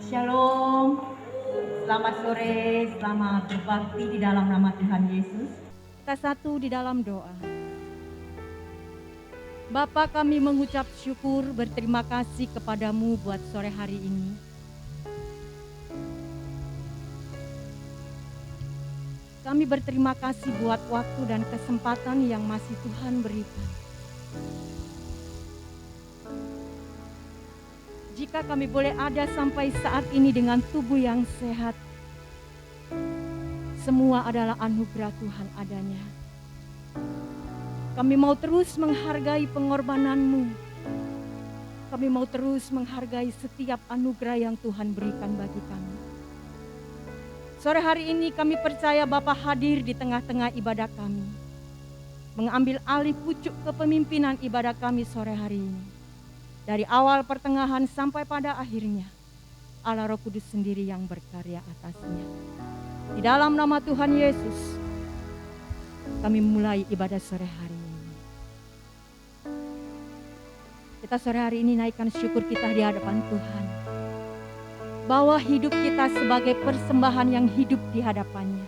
Shalom, selamat sore, selamat berbakti di dalam nama Tuhan Yesus. Kita satu di dalam doa. Bapa, kami mengucap syukur, berterima kasih kepadamu buat sore hari ini. Kami berterima kasih buat waktu dan kesempatan yang masih Tuhan berikan. Jika kami boleh ada sampai saat ini dengan tubuh yang sehat, semua adalah anugerah Tuhan adanya. Kami mau terus menghargai pengorbanan-Mu. Kami mau terus menghargai setiap anugerah yang Tuhan berikan bagi kami. Sore hari ini kami percaya Bapa hadir di tengah-tengah ibadah kami, mengambil alih pucuk kepemimpinan ibadah kami sore hari ini. Dari awal pertengahan sampai pada akhirnya, Allah Roh Kudus sendiri yang berkarya atasnya. Di dalam nama Tuhan Yesus, kami mulai ibadah sore hari ini. Kita sore hari ini naikkan syukur kita di hadapan Tuhan, bahwa hidup kita sebagai persembahan yang hidup di hadapannya.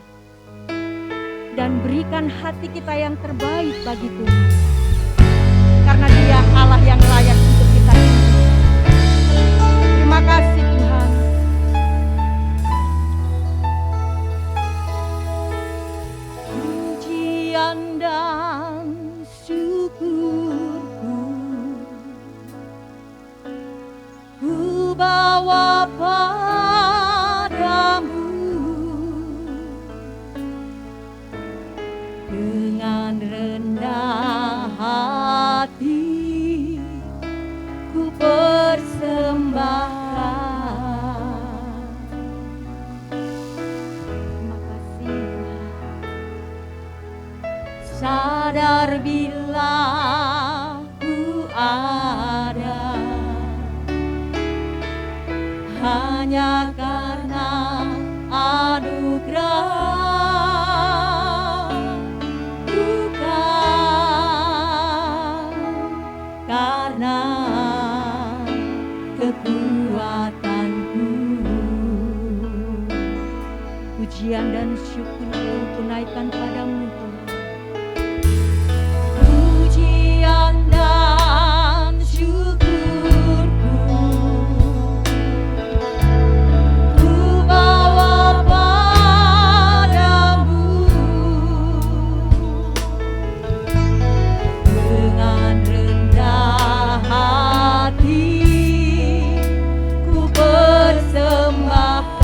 Dan berikan hati kita yang terbaik bagi Tuhan. Karena Dia Allah yang layak untuk kita hidup. Terima kasih Tuhan. Pujian dan syukurku ku bawa padamu dengan rendah hati ku persembahkan. Terima kasih Tuhan. Sadar bila ku ada hanya karena anugerah, bukan karena kekuatanku. Pujian dan syukurku ku naikkan padamu Tuhan. Pujian dan syukurku ku bawa padamu dengan rendah hati ku persembahkan.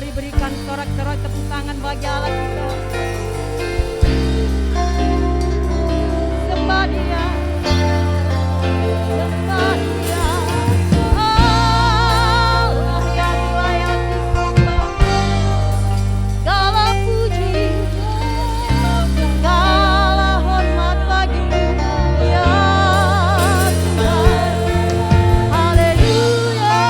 Mari berikan sorak-sorai tepuk tangan bagi Allah kita. Sembah Dia, sembah Dia. Allah yang layak disembah. Segala puji, segala hormat bagi-Mu ya Tuhan. Haleluya.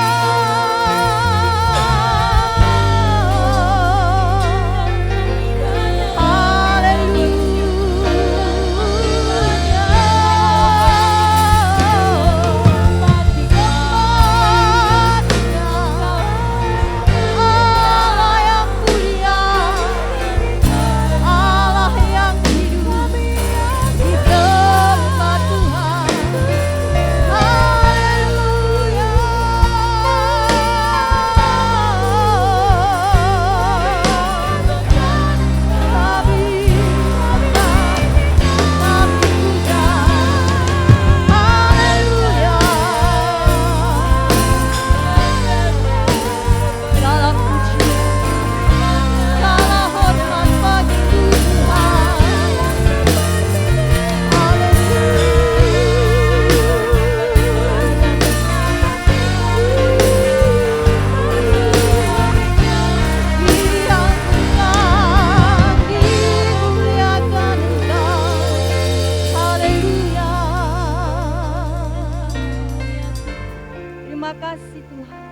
Terima kasih Tuhan.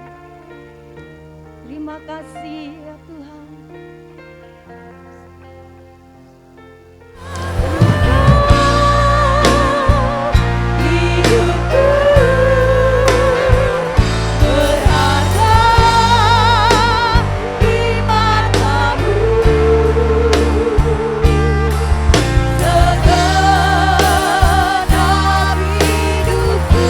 Terima kasih ya Tuhan. Hidupku berharga di mata-Mu. Segenap hidupku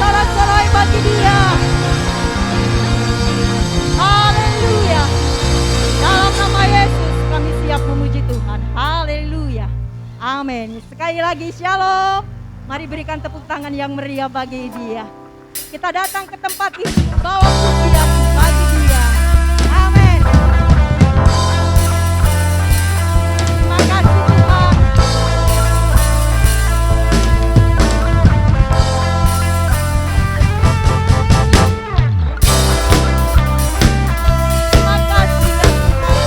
sorak-sorai bagi Dia. Haleluya. Dalam nama Yesus kami siap memuji Tuhan. Haleluya. Amin. Sekali lagi shalom. Mari berikan tepuk tangan yang meriah bagi Dia. Kita datang ke tempat ini bawa pujian bagi Dia. Amin. Terima kasih Tuhan. Terima kasih ya Tuhan.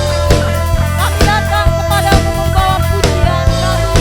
Kami datang kepadamu membawa pujian kami.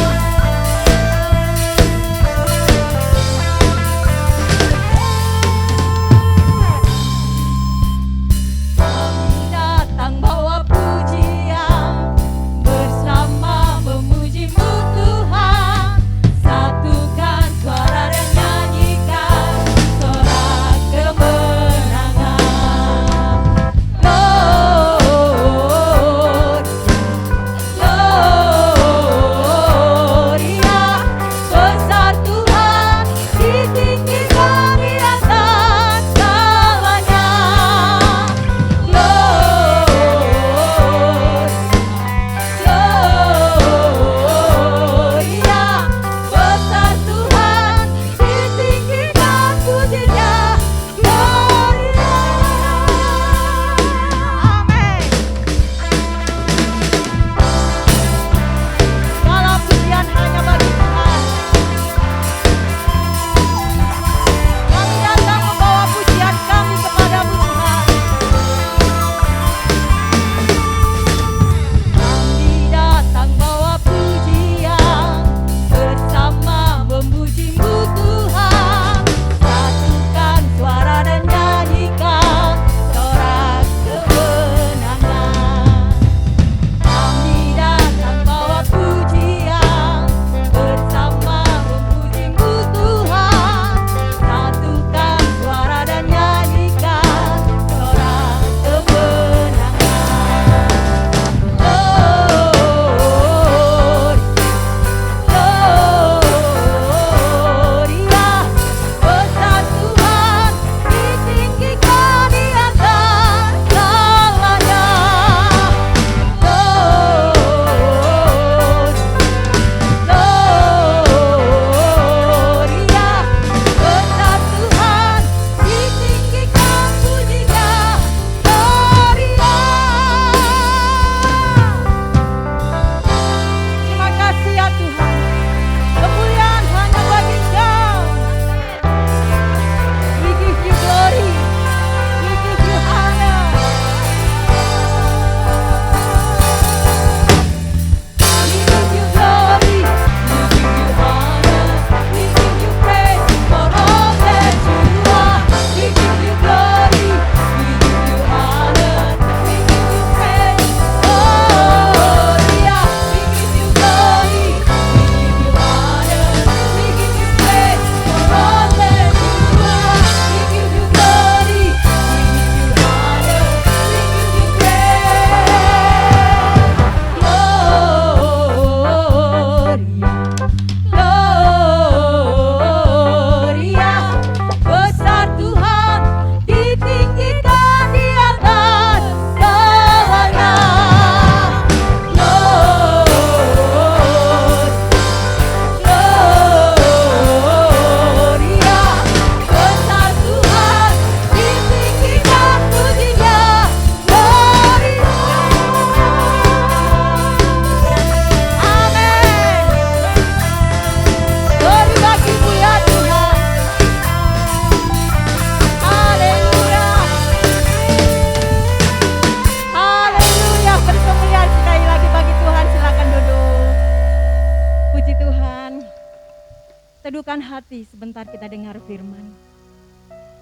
tundukkan hati sebentar kita dengar firman.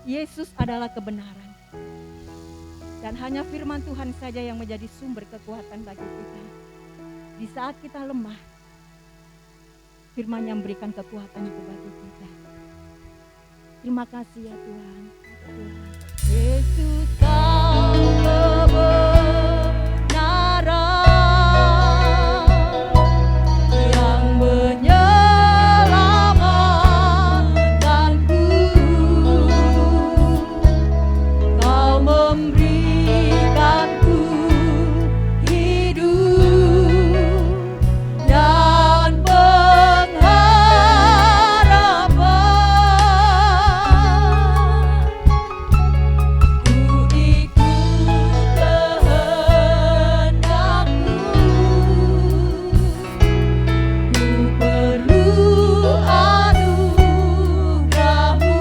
Yesus adalah kebenaran. Dan hanya firman Tuhan saja yang menjadi sumber kekuatan bagi kita. Di saat kita lemah, firman yang memberikan kekuatan itu bagi kita. Terima kasih ya Tuhan. Yesus kau kebenaran yang menyelamatkanku. Kau memberikanku hidup dan pengharapan. Ku ikut kehendakmu. Ku perlu anugerahmu.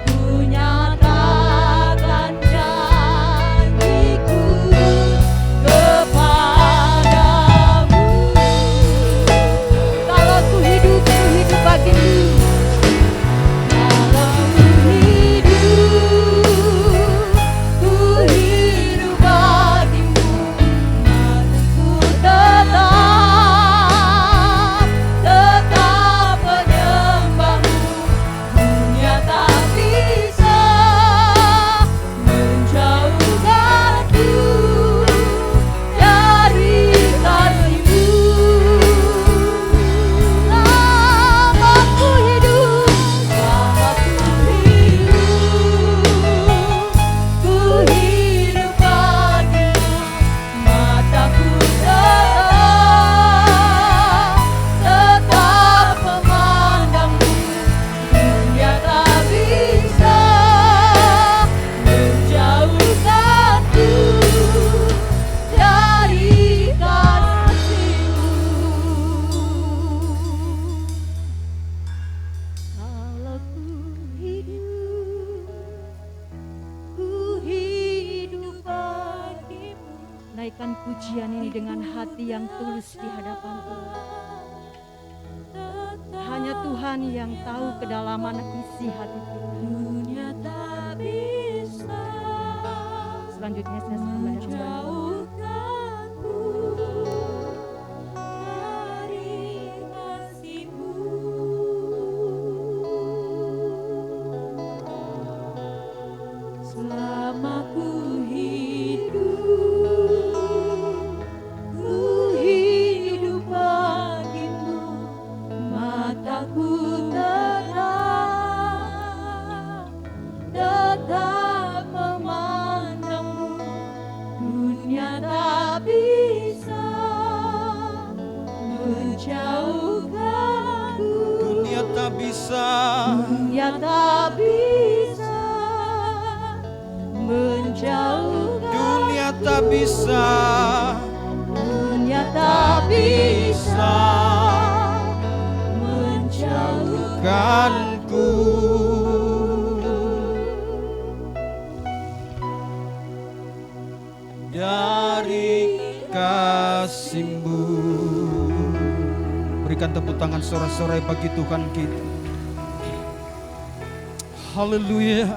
Ku nyatakan janjiku kepadamu. Kalau ku hidup bagimu. Kalau ku hidup bagimu. Matiku tetap menyembahmu. Dunia tak bisa menjauhkanku dari kasih-Mu. Selama ku hidup bagimu. Mataku tetap memandangmu. Dunia tak bisa menjauhkanku dari kasih-Mu. Kalau ku hidup bagimu. Naikkan pujian ini dengan hati yang tulus di hadapan Tuhan. Hanya Tuhan yang tahu kedalaman isi hati kita. Dunia tak bisa. Selanjutnya saya akan menjauhkanku dari kasih-Mu. Selama ku hidup bagimu. Mataku tetap memandangmu. Dunia tak bisa menjauhkanku. Dunia tak bisa Dunia tak bisa menjauhkan. Dunia tak bisa Dunia tak bisa menjauhkan. kanku. Dari kasih-Mu. Berikan tepuk tangan sorak-sorai bagi Tuhan kita. Haleluya.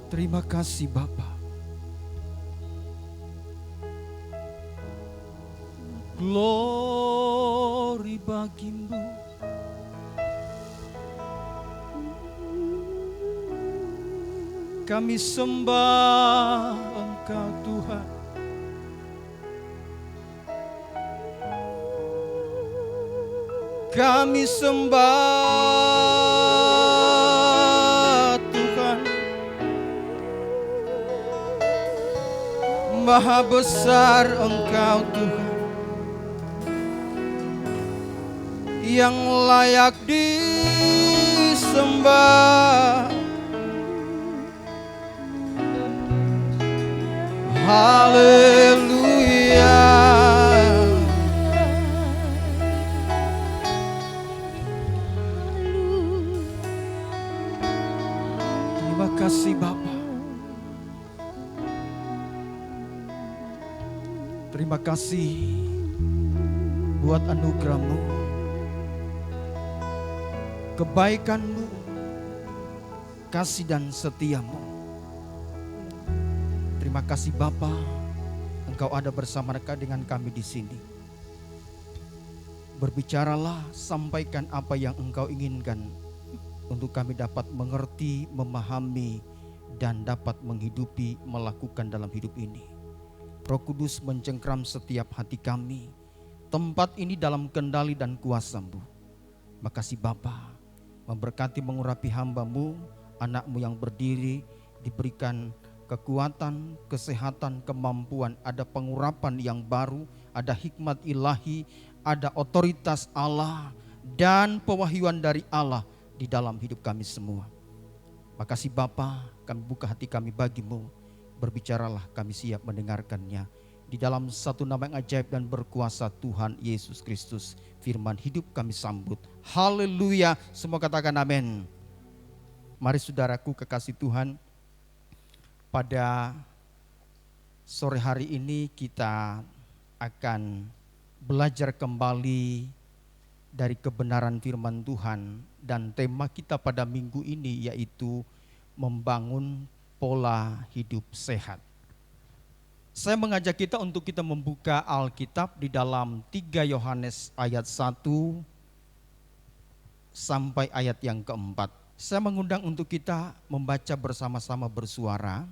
Terima kasih Bapa. Glory bagi-Mu. Kami sembah Engkau Tuhan. Kami sembah Tuhan. Maha besar Engkau Tuhan, yang layak disembah. Haleluya. Terima kasih Bapa. Terima kasih buat anugerah-Mu, kebaikan-Mu, kasih dan setia-Mu. Terima kasih Bapa, Engkau ada bersama dengan kami di sini. Berbicaralah, sampaikan apa yang Engkau inginkan untuk kami dapat mengerti, memahami, dan dapat menghidupi, melakukan dalam hidup ini. Roh Kudus mencengkram setiap hati kami, tempat ini dalam kendali dan kuasa-Mu. Makasih Bapa, memberkati mengurapi hamba-Mu, anak-Mu yang berdiri, diberikan kekuatan, kesehatan, kemampuan, ada pengurapan yang baru, ada hikmat ilahi, ada otoritas Allah dan pewahyuan dari Allah di dalam hidup kami semua. Makasih Bapa, kami buka hati kami bagi-Mu. Berbicaralah, kami siap mendengarkannya. Di dalam satu nama yang ajaib dan berkuasa Tuhan Yesus Kristus, firman hidup kami sambut. Haleluya, semua katakan amin. Mari saudaraku kekasih Tuhan, pada sore hari ini kita akan belajar kembali dari kebenaran firman Tuhan, dan tema kita pada minggu ini yaitu membangun pola hidup sehat. Saya mengajak kita untuk kita membuka Alkitab di dalam 3 Yohanes ayat 1 sampai ayat yang keempat. Saya mengundang untuk kita membaca bersama-sama bersuara.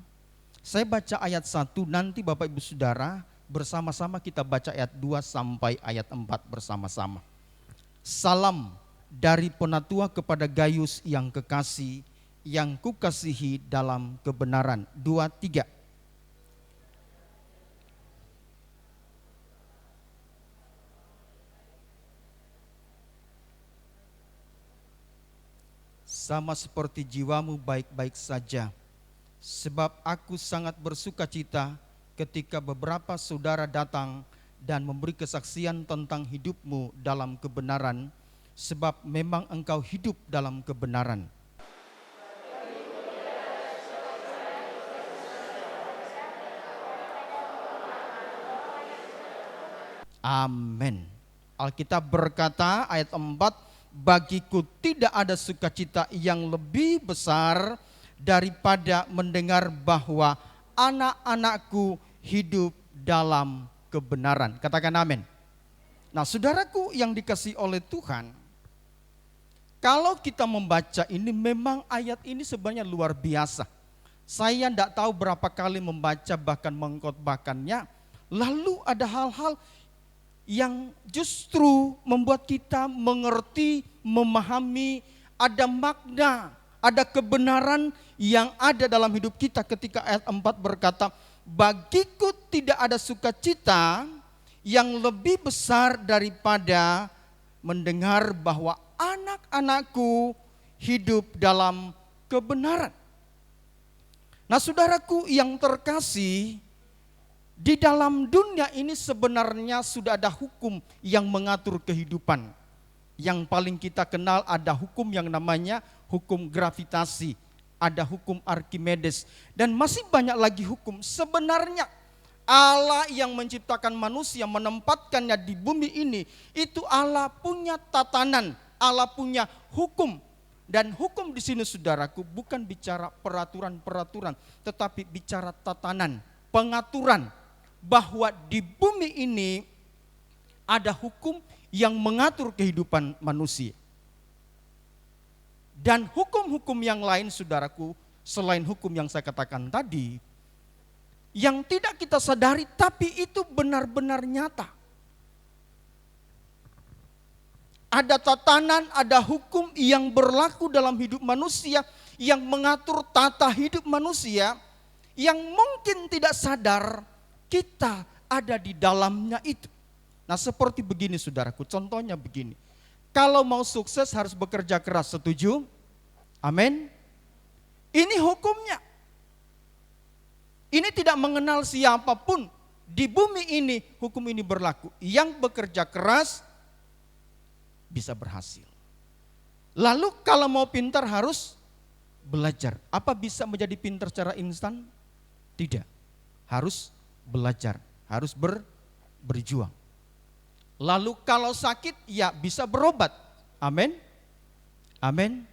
Saya baca ayat 1, nanti Bapak Ibu Saudara bersama-sama kita baca ayat 2 sampai ayat 4 bersama-sama. Salam dari Penatua kepada Gaius yang kekasih, yang kukasihi dalam kebenaran. 2, 3. Sama seperti jiwamu baik-baik saja, sebab aku sangat bersuka cita ketika beberapa saudara datang dan memberi kesaksian tentang hidupmu dalam kebenaran, sebab memang engkau hidup dalam kebenaran. Amin. Alkitab berkata ayat 4, bagiku tidak ada sukacita yang lebih besar daripada mendengar bahwa anak-anakku hidup dalam kebenaran. Katakan amin. Nah saudaraku yang dikasihi oleh Tuhan, kalau kita membaca ini memang ayat ini sebenarnya luar biasa. Saya tidak tahu berapa kali membaca bahkan mengkhotbahkannya. Lalu ada hal-hal yang justru membuat kita mengerti, memahami, ada makna, ada kebenaran yang ada dalam hidup kita ketika ayat 4 berkata, bagiku tidak ada sukacita yang lebih besar daripada mendengar bahwa anak-anakku hidup dalam kebenaran. Nah saudaraku yang terkasih, di dalam dunia ini sebenarnya sudah ada hukum yang mengatur kehidupan. Yang paling kita kenal ada hukum yang namanya hukum gravitasi, ada hukum Archimedes, dan masih banyak lagi hukum. Sebenarnya Allah yang menciptakan manusia, menempatkannya di bumi ini, itu Allah punya tatanan, Allah punya hukum. Dan hukum di sini saudaraku bukan bicara peraturan-peraturan, tetapi bicara tatanan, pengaturan. Bahwa di bumi ini ada hukum yang mengatur kehidupan manusia. Dan hukum-hukum yang lain saudaraku, selain hukum yang saya katakan tadi, yang tidak kita sadari tapi itu benar-benar nyata. Ada tatanan, ada hukum yang berlaku dalam hidup manusia, yang mengatur tata hidup manusia, yang mungkin tidak sadar kita ada di dalamnya itu. Nah seperti begini saudaraku, contohnya begini. Kalau mau sukses harus bekerja keras, setuju? Amin. Ini hukumnya. Ini tidak mengenal siapapun. Di bumi ini hukum ini berlaku. Yang bekerja keras bisa berhasil. Lalu kalau mau pintar harus belajar. Apa bisa menjadi pintar secara instan? Tidak. Harus belajar, harus berjuang. Lalu kalau sakit ya bisa berobat. Amin. Amin.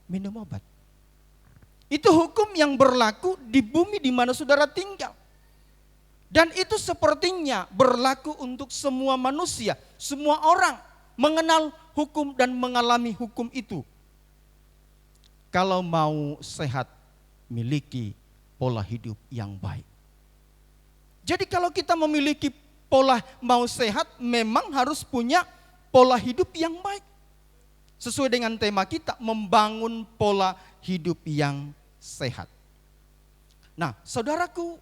Minum obat. Itu hukum yang berlaku di bumi di mana saudara tinggal. Dan itu sepertinya berlaku untuk semua manusia. Semua orang mengenal hukum dan mengalami hukum itu. Kalau mau sehat, miliki pola hidup yang baik. Jadi kalau kita memiliki pola mau sehat, memang harus punya pola hidup yang baik. Sesuai dengan tema kita, membangun pola hidup yang sehat. Nah, saudaraku,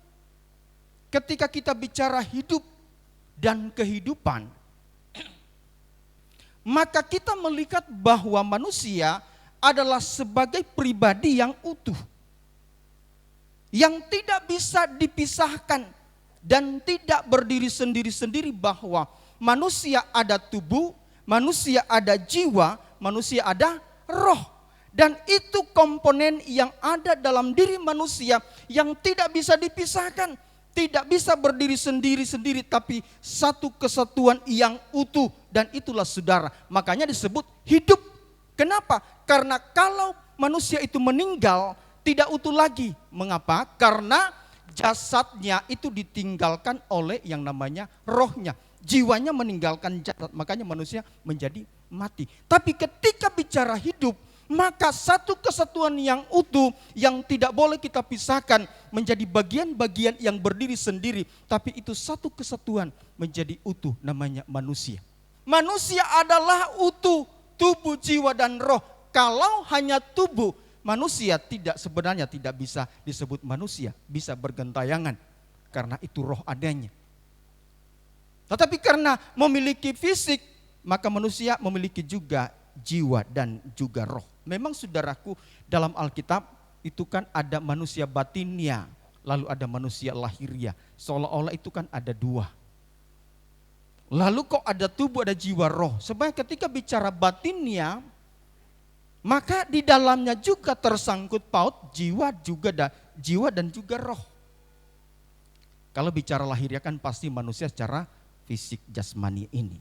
ketika kita bicara hidup dan kehidupan, maka kita melihat bahwa manusia adalah sebagai pribadi yang utuh, yang tidak bisa dipisahkan dan tidak berdiri sendiri-sendiri, bahwa manusia ada tubuh, manusia ada jiwa, manusia ada roh. Dan itu komponen yang ada dalam diri manusia yang tidak bisa dipisahkan, tidak bisa berdiri sendiri-sendiri, tapi satu kesatuan yang utuh. Dan itulah saudara, makanya disebut hidup. Kenapa? Karena kalau manusia itu meninggal, tidak utuh lagi. Mengapa? Karena jasadnya itu ditinggalkan oleh yang namanya rohnya. Jiwanya meninggalkan jasad, makanya manusia menjadi mati. Tapi ketika bicara hidup, maka satu kesatuan yang utuh yang tidak boleh kita pisahkan menjadi bagian-bagian yang berdiri sendiri, tapi itu satu kesatuan menjadi utuh, namanya manusia. Manusia adalah utuh, tubuh, jiwa dan roh. Kalau hanya tubuh, manusia sebenarnya tidak bisa disebut manusia, bisa bergentayangan karena itu roh adanya. Tetapi karena memiliki fisik, maka manusia memiliki juga jiwa dan juga roh. Memang saudaraku, dalam Alkitab itu kan ada manusia batinnya, lalu ada manusia lahiriah. Seolah-olah itu kan ada dua. Lalu kok ada tubuh, ada jiwa, roh. Sebenarnya ketika bicara batinnya, maka di dalamnya juga tersangkut paut jiwa dan juga roh. Kalau bicara lahiriah kan pasti manusia secara fisik jasmani ini.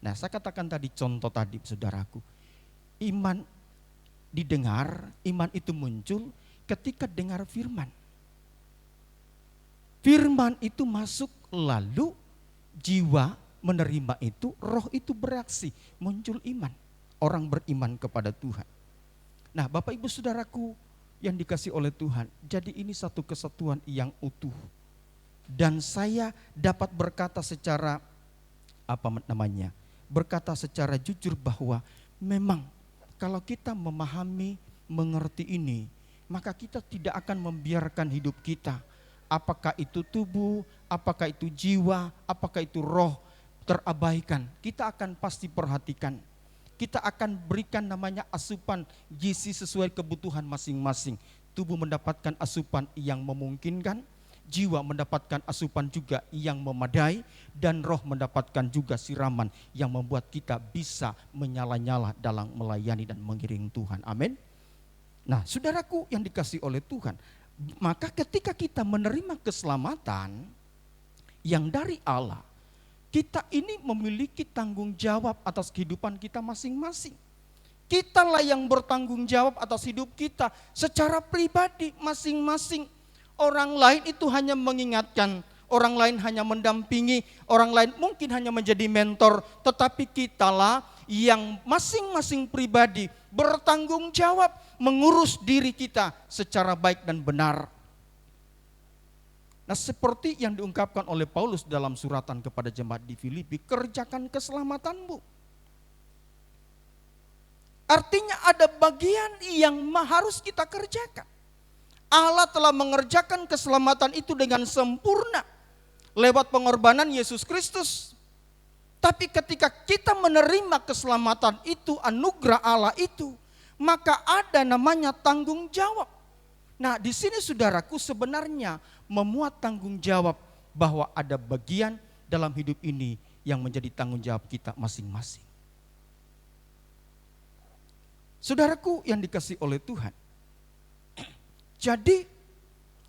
Nah, saya katakan tadi contoh tadi saudaraku, iman didengar, iman itu muncul ketika dengar firman. Firman itu masuk, lalu jiwa menerima itu, roh itu bereaksi, muncul iman. Orang beriman kepada Tuhan. Nah, Bapak Ibu Saudaraku yang dikasih oleh Tuhan, jadi ini satu kesatuan yang utuh. Dan saya dapat berkata secara berkata secara jujur bahwa memang kalau kita memahami, mengerti ini, maka kita tidak akan membiarkan hidup kita, apakah itu tubuh, apakah itu jiwa, apakah itu roh, terabaikan. Kita akan pasti perhatikan. Kita akan berikan namanya asupan gizi sesuai kebutuhan masing-masing. Tubuh mendapatkan asupan yang memungkinkan, jiwa mendapatkan asupan juga yang memadai, dan roh mendapatkan juga siraman yang membuat kita bisa menyala-nyala dalam melayani dan mengiring Tuhan. Amin. Nah, saudaraku yang dikasih oleh Tuhan, maka ketika kita menerima keselamatan yang dari Allah, kita ini memiliki tanggung jawab atas kehidupan kita masing-masing. Kitalah yang bertanggung jawab atas hidup kita secara pribadi masing-masing. Orang lain itu hanya mengingatkan, orang lain hanya mendampingi, orang lain mungkin hanya menjadi mentor, tetapi kitalah yang masing-masing pribadi bertanggung jawab mengurus diri kita secara baik dan benar. Nah, seperti yang diungkapkan oleh Paulus dalam suratan kepada jemaat di Filipi, kerjakan keselamatanmu. Artinya ada bagian yang harus kita kerjakan. Allah telah mengerjakan keselamatan itu dengan sempurna lewat pengorbanan Yesus Kristus. Tapi ketika kita menerima keselamatan itu, anugerah Allah itu, maka ada namanya tanggung jawab. Nah, di sini saudaraku sebenarnya memuat tanggung jawab bahwa ada bagian dalam hidup ini yang menjadi tanggung jawab kita masing-masing. Saudaraku yang dikasihi oleh Tuhan, jadi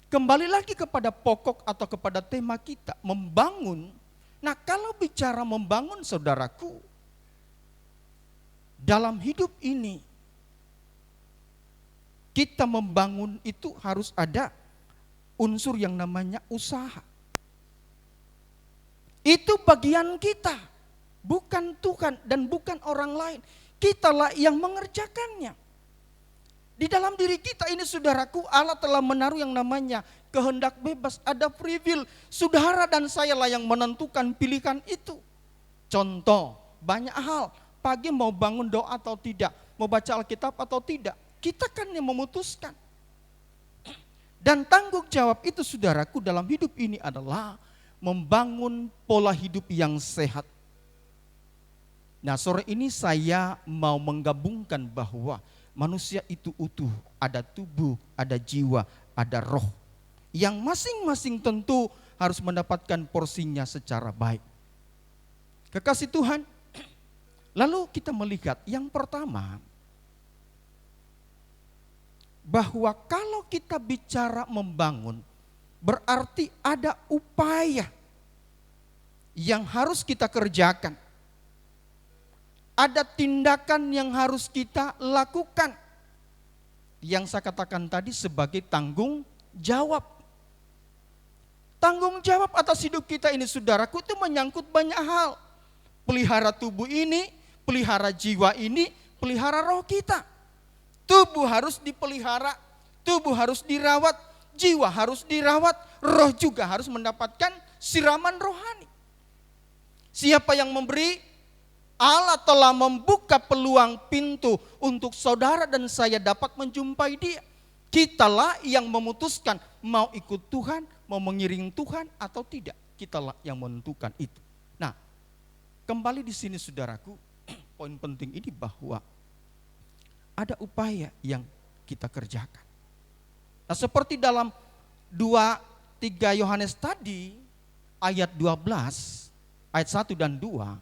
kembali lagi kepada pokok atau kepada tema kita, membangun Nah, kalau bicara membangun saudaraku, dalam hidup ini kita membangun itu harus ada unsur yang namanya usaha. Itu bagian kita, bukan Tuhan dan bukan orang lain. Kitalah yang mengerjakannya. Di dalam diri kita ini saudaraku, Allah telah menaruh yang namanya kehendak bebas, ada free will. Saudara dan saya lah yang menentukan pilihan itu. Contoh, banyak hal. Pagi mau bangun doa atau tidak, mau baca Alkitab atau tidak, kita kan yang memutuskan. Dan tanggung jawab itu saudaraku dalam hidup ini adalah membangun pola hidup yang sehat. Nah, sore ini saya mau menggabungkan bahwa manusia itu utuh, ada tubuh, ada jiwa, ada roh. Yang masing-masing tentu harus mendapatkan porsinya secara baik. Kekasih Tuhan, lalu kita melihat yang pertama, bahwa kalau kita bicara membangun, berarti ada upaya yang harus kita kerjakan. Ada tindakan yang harus kita lakukan. Yang saya katakan tadi sebagai tanggung jawab. Tanggung jawab atas hidup kita ini saudaraku itu menyangkut banyak hal. Pelihara tubuh ini, pelihara jiwa ini, pelihara roh kita. Tubuh harus dipelihara, tubuh harus dirawat, jiwa harus dirawat, roh juga harus mendapatkan siraman rohani. Siapa yang memberi? Allah telah membuka peluang pintu untuk saudara dan saya dapat menjumpai Dia. Kitalah yang memutuskan mau ikut Tuhan, mau mengiring Tuhan atau tidak. Kitalah yang menentukan itu. Nah, kembali di sini saudaraku, poin penting ini bahwa ada upaya yang kita kerjakan. Nah, seperti dalam 2-3 Yohanes tadi, ayat 12, ayat 1 dan 2,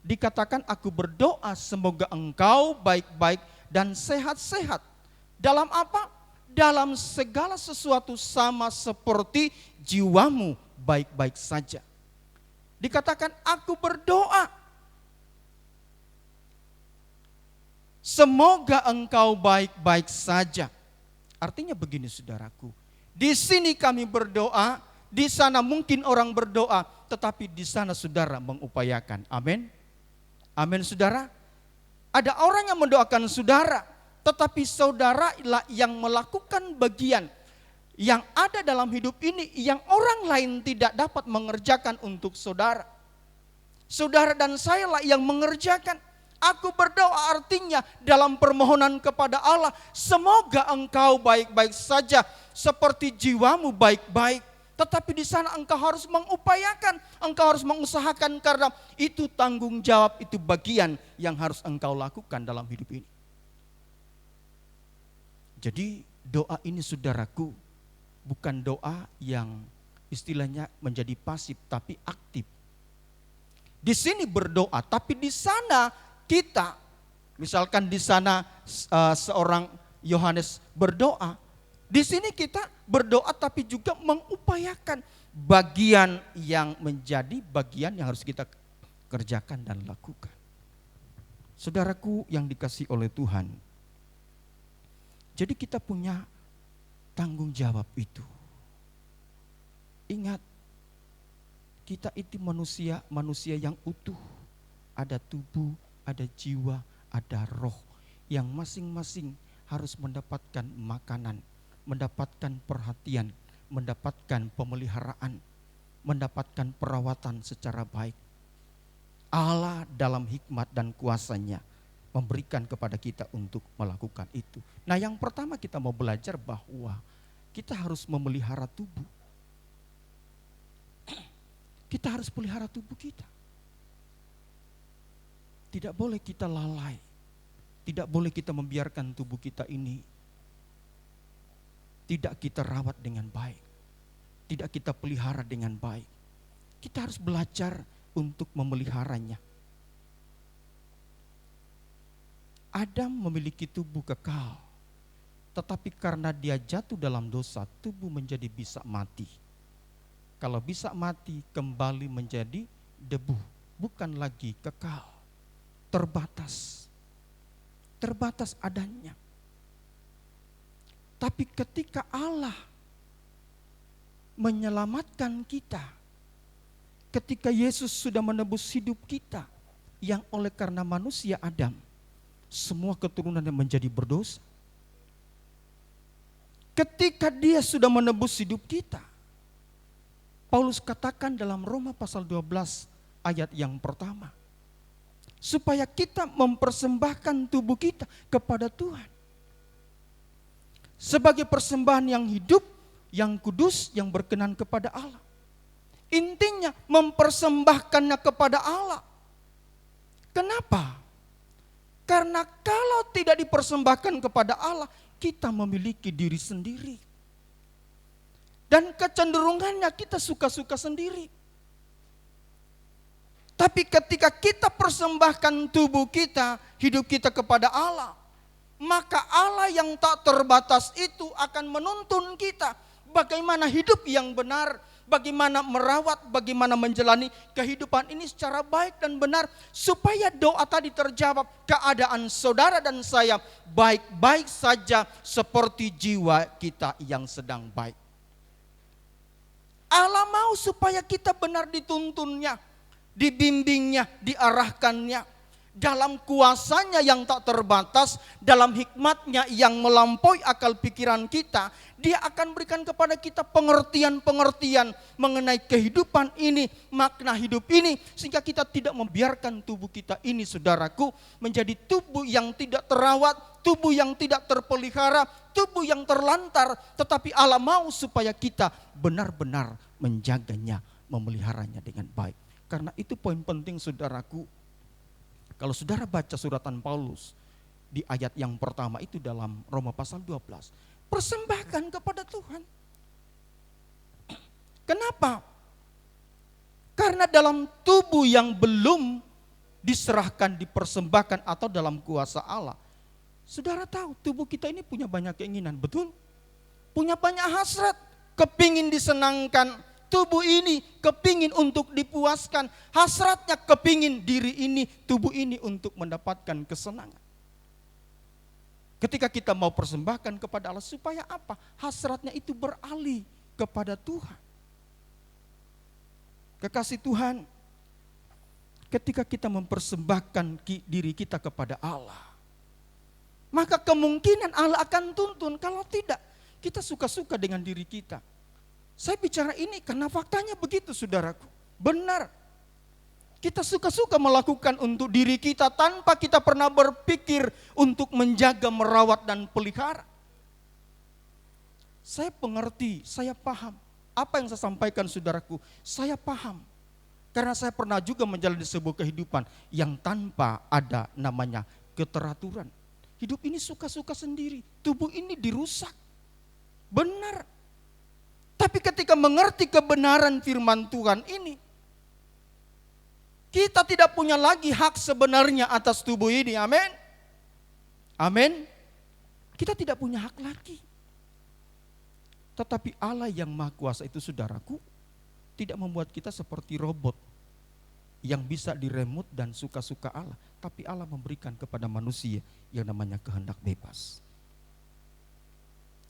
dikatakan aku berdoa semoga engkau baik-baik dan sehat-sehat. Dalam apa? Dalam segala sesuatu sama seperti jiwamu baik-baik saja. Dikatakan aku berdoa semoga engkau baik-baik saja. Artinya begini saudaraku, di sini kami berdoa, di sana mungkin orang berdoa, tetapi di sana saudara mengupayakan. Amin. Amin saudara. Ada orang yang mendoakan saudara, tetapi saudara lah yang melakukan bagian yang ada dalam hidup ini yang orang lain tidak dapat mengerjakan untuk saudara. Saudara dan saya lah yang mengerjakan. Aku berdoa artinya dalam permohonan kepada Allah, semoga engkau baik-baik saja seperti jiwamu baik-baik. Tetapi di sana engkau harus mengupayakan, engkau harus mengusahakan karena itu tanggung jawab, itu bagian yang harus engkau lakukan dalam hidup ini. Jadi doa ini saudaraku bukan doa yang istilahnya menjadi pasif tapi aktif. Di sini berdoa, tapi di sana kita, misalkan di sana seorang Yohanes berdoa, di sini kita berdoa tapi juga mengupayakan bagian yang menjadi bagian yang harus kita kerjakan dan lakukan. Saudaraku yang dikasihi oleh Tuhan, jadi kita punya tanggung jawab itu. Ingat, kita itu manusia yang utuh. Ada tubuh, ada jiwa, ada roh yang masing-masing harus mendapatkan makanan, mendapatkan perhatian, mendapatkan pemeliharaan, mendapatkan perawatan secara baik. Allah dalam hikmat dan kuasa-Nya memberikan kepada kita untuk melakukan itu. Nah, yang pertama kita mau belajar bahwa kita harus memelihara tubuh. Kita harus pelihara tubuh kita. Tidak boleh kita lalai. Tidak boleh kita membiarkan tubuh kita ini tidak kita rawat dengan baik. Tidak kita pelihara dengan baik. Kita harus belajar untuk memeliharanya. Adam memiliki tubuh kekal. Tetapi karena dia jatuh dalam dosa, tubuh menjadi bisa mati. Kalau bisa mati, kembali menjadi debu, bukan lagi kekal, terbatas. Terbatas adanya. Tapi ketika Allah menyelamatkan kita, ketika Yesus sudah menebus hidup kita, yang oleh karena manusia Adam, semua keturunan yang menjadi berdosa. Ketika dia sudah menebus hidup kita, Paulus katakan dalam Roma pasal 12 ayat yang pertama, supaya kita mempersembahkan tubuh kita kepada Tuhan sebagai persembahan yang hidup, yang kudus, yang berkenan kepada Allah. Intinya mempersembahkannya kepada Allah. Kenapa? Karena kalau tidak dipersembahkan kepada Allah, kita memiliki diri sendiri. Dan kecenderungannya kita suka-suka sendiri. Tapi ketika kita persembahkan tubuh kita, hidup kita kepada Allah, maka Allah yang tak terbatas itu akan menuntun kita bagaimana hidup yang benar, bagaimana merawat, bagaimana menjalani kehidupan ini secara baik dan benar, supaya doa tadi terjawab, keadaan saudara dan saya baik-baik saja seperti jiwa kita yang sedang baik. Allah mau supaya kita benar dituntunnya, dibimbingnya, diarahkannya. Dalam kuasanya yang tak terbatas, dalam hikmatnya yang melampaui akal pikiran kita, dia akan berikan kepada kita pengertian-pengertian mengenai kehidupan ini, makna hidup ini, sehingga kita tidak membiarkan tubuh kita ini, saudaraku, menjadi tubuh yang tidak terawat, tubuh yang tidak terpelihara, tubuh yang terlantar, tetapi Allah mau supaya kita benar-benar menjaganya, memeliharanya dengan baik. Karena itu poin penting, saudaraku. Kalau saudara baca suratan Paulus di ayat yang pertama itu dalam Roma pasal 12, persembahkan kepada Tuhan. Kenapa? Karena dalam tubuh yang belum diserahkan, dipersembahkan atau dalam kuasa Allah, saudara tahu tubuh kita ini punya banyak keinginan, betul? Punya banyak hasrat, kepingin disenangkan. Tubuh ini kepingin untuk dipuaskan, hasratnya kepingin diri ini, tubuh ini untuk mendapatkan kesenangan. Ketika kita mau persembahkan kepada Allah, supaya apa? Hasratnya itu beralih kepada Tuhan. Kekasih Tuhan, ketika kita mempersembahkan diri kita kepada Allah, maka kemungkinan Allah akan tuntun. Kalau tidak, kita suka-suka dengan diri kita. Saya bicara ini karena faktanya begitu, saudaraku. Benar. Kita suka-suka melakukan untuk diri kita tanpa kita pernah berpikir untuk menjaga, merawat, dan pelihara. Saya pengerti, saya paham. Apa yang saya sampaikan, saudaraku, saya paham. Karena saya pernah juga menjalani sebuah kehidupan yang tanpa ada namanya keteraturan. Hidup ini suka-suka sendiri, tubuh ini dirusak. Benar. Tapi ketika mengerti kebenaran firman Tuhan ini, kita tidak punya lagi hak sebenarnya atas tubuh ini. Amin. Amin. Kita tidak punya hak lagi. Tetapi Allah yang Maha Kuasa itu, saudaraku, tidak membuat kita seperti robot yang bisa diremut dan suka-suka Allah. Tapi Allah memberikan kepada manusia yang namanya kehendak bebas.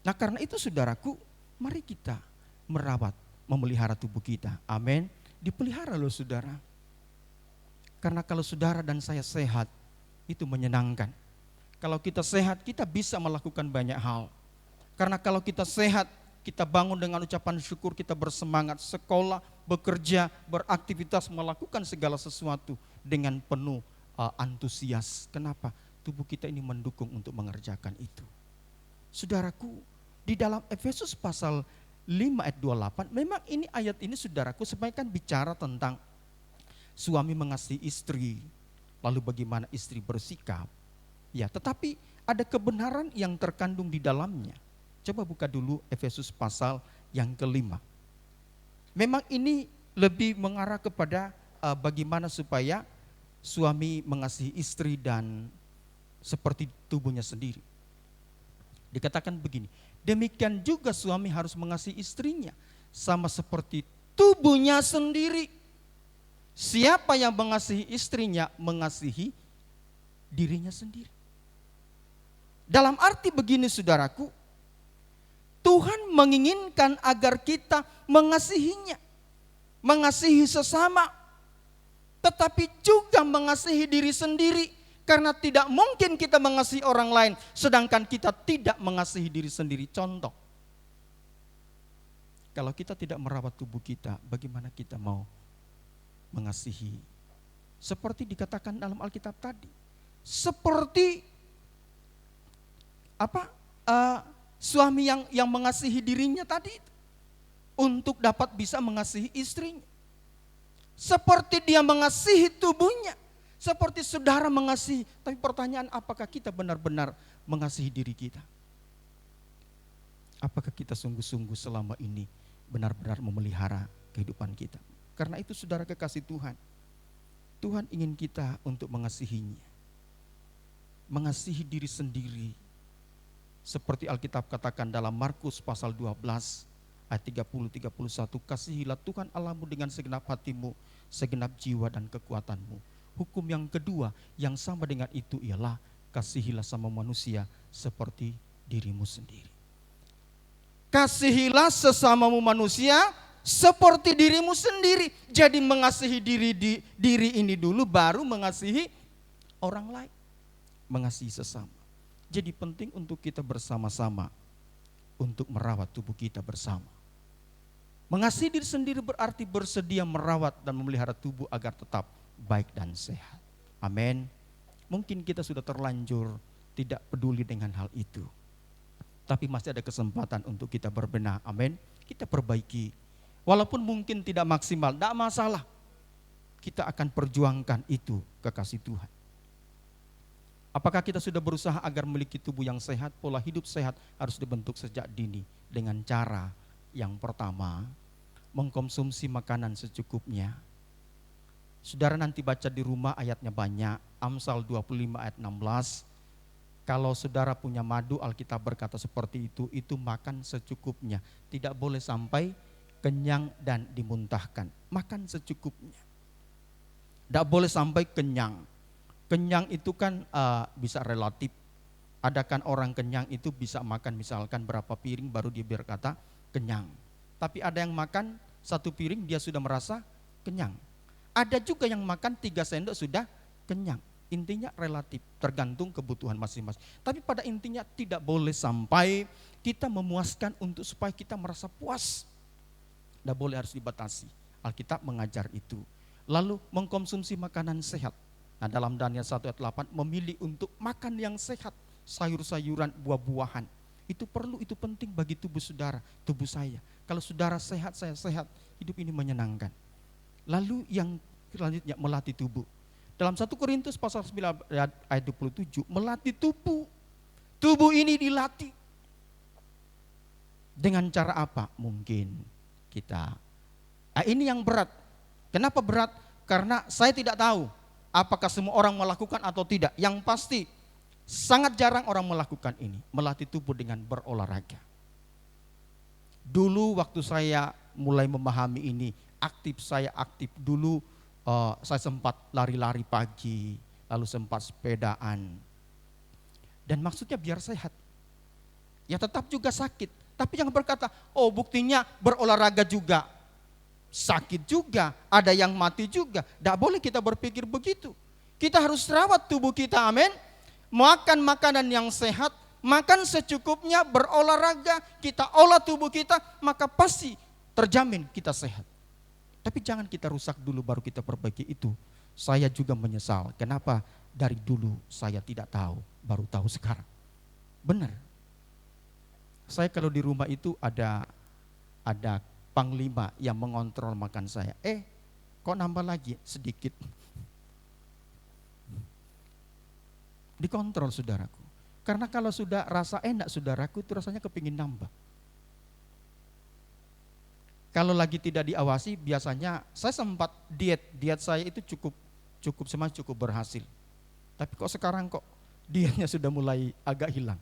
Nah, karena itu, saudaraku, mari kita merawat, memelihara tubuh kita. Amin. Dipelihara loh, saudara. Karena kalau saudara dan saya sehat, itu menyenangkan. Kalau kita sehat, kita bisa melakukan banyak hal. Karena kalau kita sehat, kita bangun dengan ucapan syukur, kita bersemangat sekolah, bekerja, beraktivitas, melakukan segala sesuatu dengan penuh antusias. Kenapa? Tubuh kita ini mendukung untuk mengerjakan itu. Saudaraku, di dalam Efesus pasal 5 ayat 28, memang ini ayat ini, saudaraku, sebenarnya kan bicara tentang suami mengasihi istri, lalu bagaimana istri bersikap. Ya, tetapi ada kebenaran yang terkandung di dalamnya. Coba buka dulu Efesus pasal yang kelima. Memang ini lebih mengarah kepada bagaimana supaya suami mengasihi istri dan seperti tubuhnya sendiri. Dikatakan begini, demikian juga suami harus mengasihi istrinya sama seperti tubuhnya sendiri. Siapa yang mengasihi istrinya, mengasihi dirinya sendiri. Dalam arti begini saudaraku, Tuhan menginginkan agar kita mengasihinya, mengasihi sesama, tetapi juga mengasihi diri sendiri. Karena tidak mungkin kita mengasihi orang lain, sedangkan kita tidak mengasihi diri sendiri. Contoh, kalau kita tidak merawat tubuh kita, bagaimana kita mau mengasihi? Seperti dikatakan dalam Alkitab tadi, seperti suami yang mengasihi dirinya tadi itu, untuk dapat bisa mengasihi istrinya. Seperti dia mengasihi tubuhnya, seperti saudara mengasihi. Tapi pertanyaan, apakah kita benar-benar mengasihi diri kita? Apakah kita sungguh-sungguh selama ini benar-benar memelihara kehidupan kita? Karena itu saudara kekasih Tuhan, Tuhan ingin kita untuk mengasihinya, mengasihi diri sendiri. Seperti Alkitab katakan dalam Markus pasal 12 ayat 30-31, kasihilah Tuhan Allahmu dengan segenap hatimu, segenap jiwa dan kekuatanmu. Hukum yang kedua yang sama dengan itu ialah kasihilah sama manusia seperti dirimu sendiri. Kasihilah sesamamu manusia seperti dirimu sendiri. Jadi mengasihi diri ini dulu, baru mengasihi orang lain, mengasihi sesama. Jadi penting untuk kita bersama-sama untuk merawat tubuh kita bersama. Mengasihi diri sendiri berarti bersedia merawat dan memelihara tubuh agar tetap baik dan sehat. Amin. Mungkin kita sudah terlanjur tidak peduli dengan hal itu, tapi masih ada kesempatan untuk kita berbenah. Amin. Kita perbaiki. Walaupun mungkin tidak maksimal, tidak masalah. Kita akan perjuangkan itu, kekasih Tuhan. Apakah kita sudah berusaha agar memiliki tubuh yang sehat? Pola hidup sehat harus dibentuk sejak dini dengan cara yang pertama, mengkonsumsi makanan secukupnya. Saudara nanti baca di rumah ayatnya banyak, Amsal 25 ayat 16. Kalau saudara punya madu, Alkitab berkata seperti itu makan secukupnya. Tidak boleh sampai kenyang dan dimuntahkan. Makan secukupnya. Tidak boleh sampai kenyang. Kenyang itu kan bisa relatif. Adakan orang kenyang itu bisa makan misalkan berapa piring baru dia berkata kenyang. Tapi ada yang makan satu piring dia sudah merasa kenyang. Ada juga yang makan 3 sendok sudah kenyang. Intinya relatif, tergantung kebutuhan masing-masing. Tapi pada intinya tidak boleh sampai kita memuaskan untuk supaya kita merasa puas. Tidak boleh, harus dibatasi. Alkitab mengajar itu. Lalu mengkonsumsi makanan sehat. Nah, dalam Daniel 1 ayat 8 memilih untuk makan yang sehat, sayur-sayuran, buah-buahan. Itu perlu, itu penting bagi tubuh saudara, tubuh saya. Kalau saudara sehat, saya sehat, hidup ini menyenangkan. Lalu yang selanjutnya melatih tubuh. Dalam 1 Korintus pasal 9 ayat 27, melatih tubuh. Tubuh ini dilatih. Dengan cara apa? Mungkin kita. Ini yang berat. Kenapa berat? Karena saya tidak tahu apakah semua orang melakukan atau tidak. Yang pasti sangat jarang orang melakukan ini, melatih tubuh dengan berolahraga. Dulu waktu saya mulai memahami ini, saya aktif dulu, saya sempat lari-lari pagi, lalu sempat sepedaan. Dan maksudnya biar sehat. Ya tetap juga sakit, tapi jangan berkata, oh buktinya berolahraga juga sakit juga, ada yang mati juga. Tidak boleh kita berpikir begitu. Kita harus rawat tubuh kita, amin. Makan makanan yang sehat, makan secukupnya, berolahraga, kita olah tubuh kita, maka pasti terjamin kita sehat. Tapi jangan kita rusak dulu baru kita perbaiki itu. Saya juga menyesal, kenapa dari dulu saya tidak tahu, baru tahu sekarang. Benar. Saya kalau di rumah itu ada panglima yang mengontrol makan saya. Kok nambah lagi? Sedikit. Dikontrol saudaraku. Karena kalau sudah rasa enak saudaraku, itu rasanya kepingin nambah. Kalau lagi tidak diawasi, biasanya saya sempat diet saya itu cukup berhasil. Tapi kok sekarang kok dietnya sudah mulai agak hilang.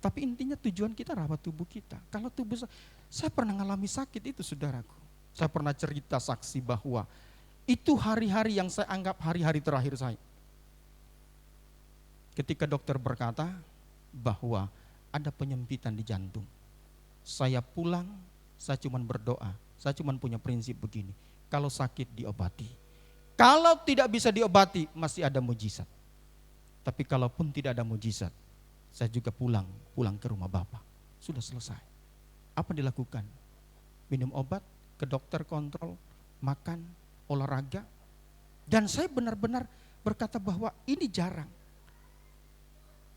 Tapi intinya tujuan kita rawat tubuh kita. Kalau tubuh saya pernah mengalami sakit itu saudaraku. Saya pernah cerita saksi bahwa Itu hari-hari yang saya anggap hari-hari terakhir saya. Ketika dokter berkata bahwa ada penyempitan di jantung. Saya pulang, saya cuma berdoa. Saya cuma punya prinsip begini. Kalau sakit diobati. Kalau tidak bisa diobati, masih ada mujizat. Tapi kalaupun tidak ada mujizat, saya juga pulang ke rumah Bapak. Sudah selesai. Apa dilakukan? Minum obat, ke dokter kontrol, makan, olahraga. Dan saya benar-benar berkata bahwa ini jarang.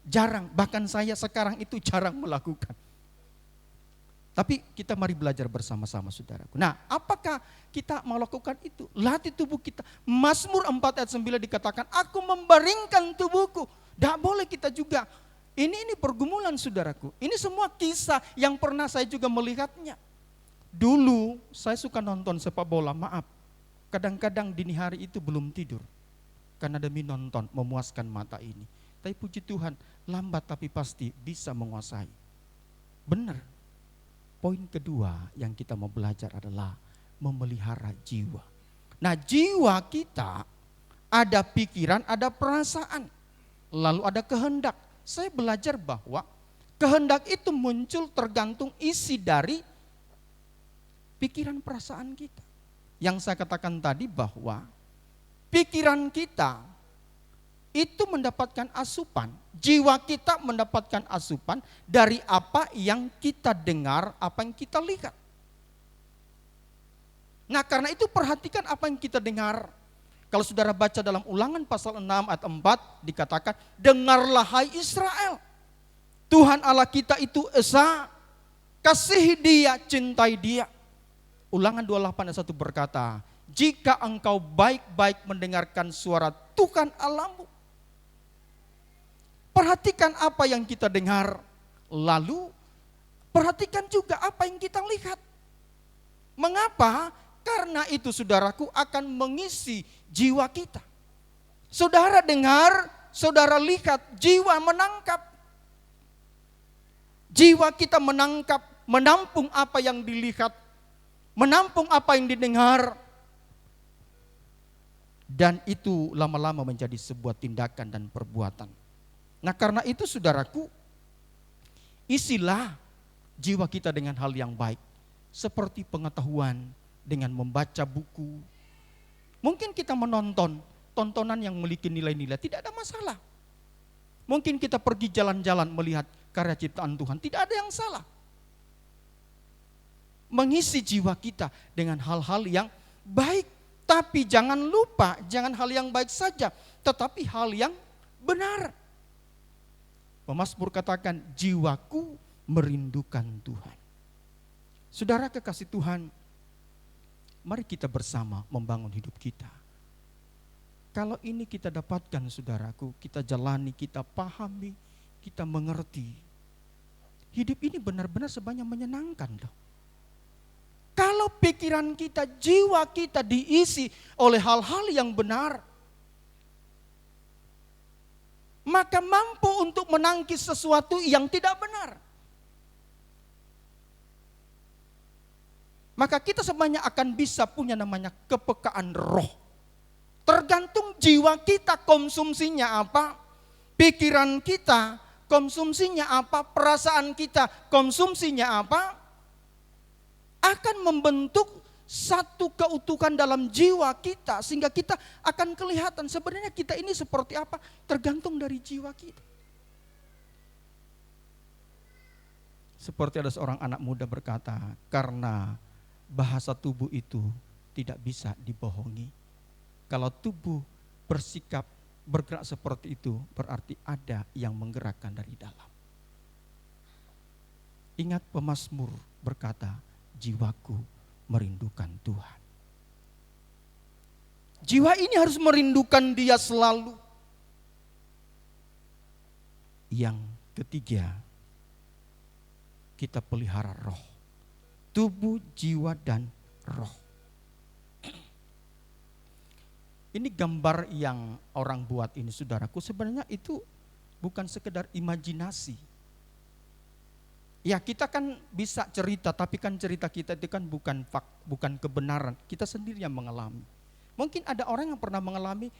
Jarang, bahkan saya sekarang itu jarang melakukan. Tapi kita mari belajar bersama-sama saudaraku. Nah, apakah kita mau lakukan itu? Latih tubuh kita. Mazmur 4 ayat 9 dikatakan, aku membaringkan tubuhku. Tidak boleh kita juga. Ini pergumulan saudaraku. Ini semua kisah yang pernah saya juga melihatnya. Dulu saya suka nonton sepak bola, maaf. Kadang-kadang dini hari itu belum tidur. Karena demi nonton, memuaskan mata ini. Tapi puji Tuhan, lambat tapi pasti bisa menguasai. Benar. Poin kedua yang kita mau belajar adalah memelihara jiwa. Nah, jiwa kita ada pikiran, ada perasaan, lalu ada kehendak. Saya belajar bahwa kehendak itu muncul tergantung isi dari pikiran perasaan kita. Yang saya katakan tadi bahwa pikiran kita itu mendapatkan asupan, jiwa kita mendapatkan asupan dari apa yang kita dengar, apa yang kita lihat. Nah, karena itu perhatikan apa yang kita dengar. Kalau saudara baca dalam Ulangan pasal 6 ayat 4 dikatakan, dengarlah hai Israel, Tuhan Allah kita itu esa, kasihi dia, cintai dia. Ulangan 28 ayat 1 berkata, jika engkau baik-baik mendengarkan suara Tuhan Allahmu. Perhatikan apa yang kita dengar, lalu perhatikan juga apa yang kita lihat. Mengapa? Karena itu saudaraku akan mengisi jiwa kita. Saudara dengar, saudara lihat, jiwa menangkap. Jiwa kita menangkap, menampung apa yang dilihat, menampung apa yang didengar. Dan itu lama-lama menjadi sebuah tindakan dan perbuatan. Nah, karena itu saudaraku, isilah jiwa kita dengan hal yang baik. Seperti pengetahuan dengan membaca buku. Mungkin kita menonton tontonan yang memiliki nilai-nilai, tidak ada masalah. Mungkin kita pergi jalan-jalan melihat karya ciptaan Tuhan, tidak ada yang salah. Mengisi jiwa kita dengan hal-hal yang baik. Tapi jangan lupa, jangan hal yang baik saja, tetapi hal yang benar. Pemazmur katakan, jiwaku merindukan Tuhan. Saudara kekasih Tuhan, mari kita bersama membangun hidup kita. Kalau ini kita dapatkan saudaraku, kita jalani, kita pahami, kita mengerti. Hidup ini benar-benar sebanyak menyenangkan loh. Kalau pikiran kita, jiwa kita diisi oleh hal-hal yang benar, maka mampu untuk menangkis sesuatu yang tidak benar. Maka kita semuanya akan bisa punya namanya kepekaan roh. Tergantung jiwa kita konsumsinya apa, pikiran kita konsumsinya apa, perasaan kita konsumsinya apa, akan membentuk satu keutuhan dalam jiwa kita, sehingga kita akan kelihatan sebenarnya kita ini seperti apa, tergantung dari jiwa kita. Seperti ada seorang anak muda berkata, karena bahasa tubuh itu tidak bisa dibohongi. Kalau tubuh bersikap bergerak seperti itu, berarti ada yang menggerakkan dari dalam. Ingat pemazmur berkata, jiwaku merindukan Tuhan. Jiwa ini harus merindukan Dia selalu. Yang ketiga, kita pelihara roh. Tubuh, jiwa, dan roh. Ini gambar yang orang buat ini saudaraku, sebenarnya itu bukan sekedar imajinasi. Ya, kita kan bisa cerita, tapi kan cerita kita itu kan bukan kebenaran. Kita sendiri yang mengalami. Mungkin ada orang yang pernah mengalami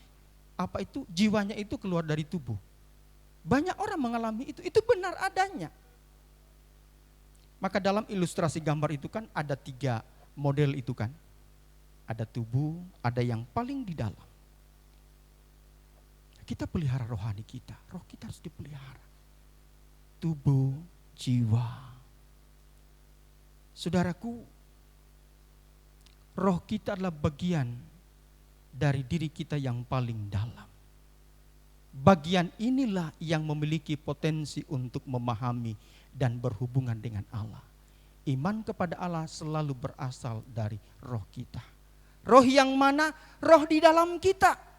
jiwanya itu keluar dari tubuh. Banyak orang mengalami itu benar adanya. Maka dalam ilustrasi gambar itu kan ada 3 model itu kan. Ada tubuh, ada yang paling di dalam. Kita pelihara rohani kita, roh kita harus dipelihara. Tubuh, jiwa. Saudaraku, roh kita adalah bagian dari diri kita yang paling dalam. Bagian inilah yang memiliki potensi untuk memahami dan berhubungan dengan Allah. Iman kepada Allah selalu berasal dari roh kita. Roh yang mana? Roh di dalam kita.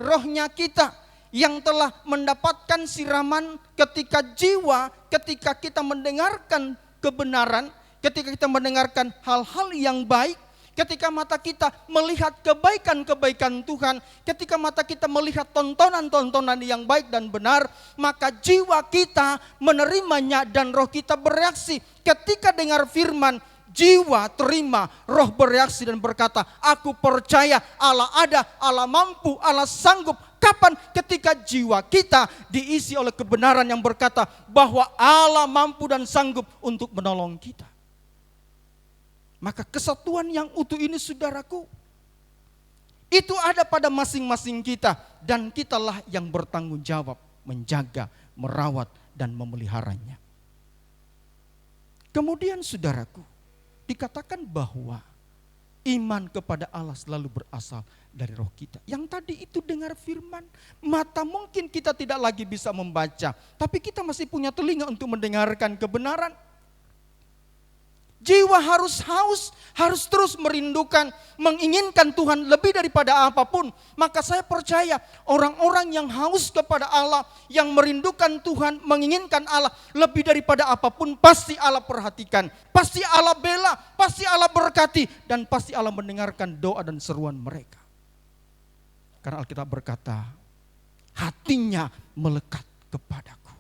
Rohnya kita yang telah mendapatkan siraman ketika kita mendengarkan kebenaran, ketika kita mendengarkan hal-hal yang baik, ketika mata kita melihat kebaikan-kebaikan Tuhan, ketika mata kita melihat tontonan-tontonan yang baik dan benar, maka jiwa kita menerimanya dan roh kita bereaksi. Ketika dengar firman, jiwa terima, roh bereaksi dan berkata, aku percaya Allah ada, Allah mampu, Allah sanggup. Kapan? Ketika jiwa kita diisi oleh kebenaran yang berkata bahwa Allah mampu dan sanggup untuk menolong kita. Maka kesatuan yang utuh ini saudaraku, itu ada pada masing-masing kita. Dan kitalah yang bertanggung jawab menjaga, merawat dan memeliharanya. Kemudian saudaraku, dikatakan bahwa iman kepada Allah selalu berasal dari roh kita. Yang tadi itu dengar firman, mata mungkin kita tidak lagi bisa membaca, tapi kita masih punya telinga untuk mendengarkan kebenaran. Jiwa harus haus, harus terus merindukan, menginginkan Tuhan lebih daripada apapun. Maka saya percaya orang-orang yang haus kepada Allah, yang merindukan Tuhan, menginginkan Allah lebih daripada apapun, pasti Allah perhatikan, pasti Allah bela, pasti Allah berkati, dan pasti Allah mendengarkan doa dan seruan mereka. Karena Alkitab berkata, hatinya melekat kepadaku.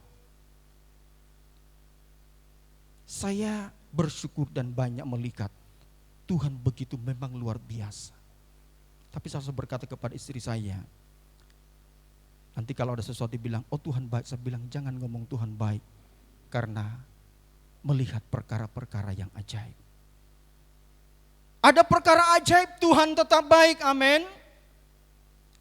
Saya bersyukur dan banyak melihat Tuhan begitu memang luar biasa. Tapi saya berkata kepada istri saya, nanti kalau ada sesuatu bilang, oh Tuhan baik, saya bilang jangan ngomong Tuhan baik, karena melihat perkara-perkara yang ajaib. Ada perkara ajaib, Tuhan tetap baik, amin.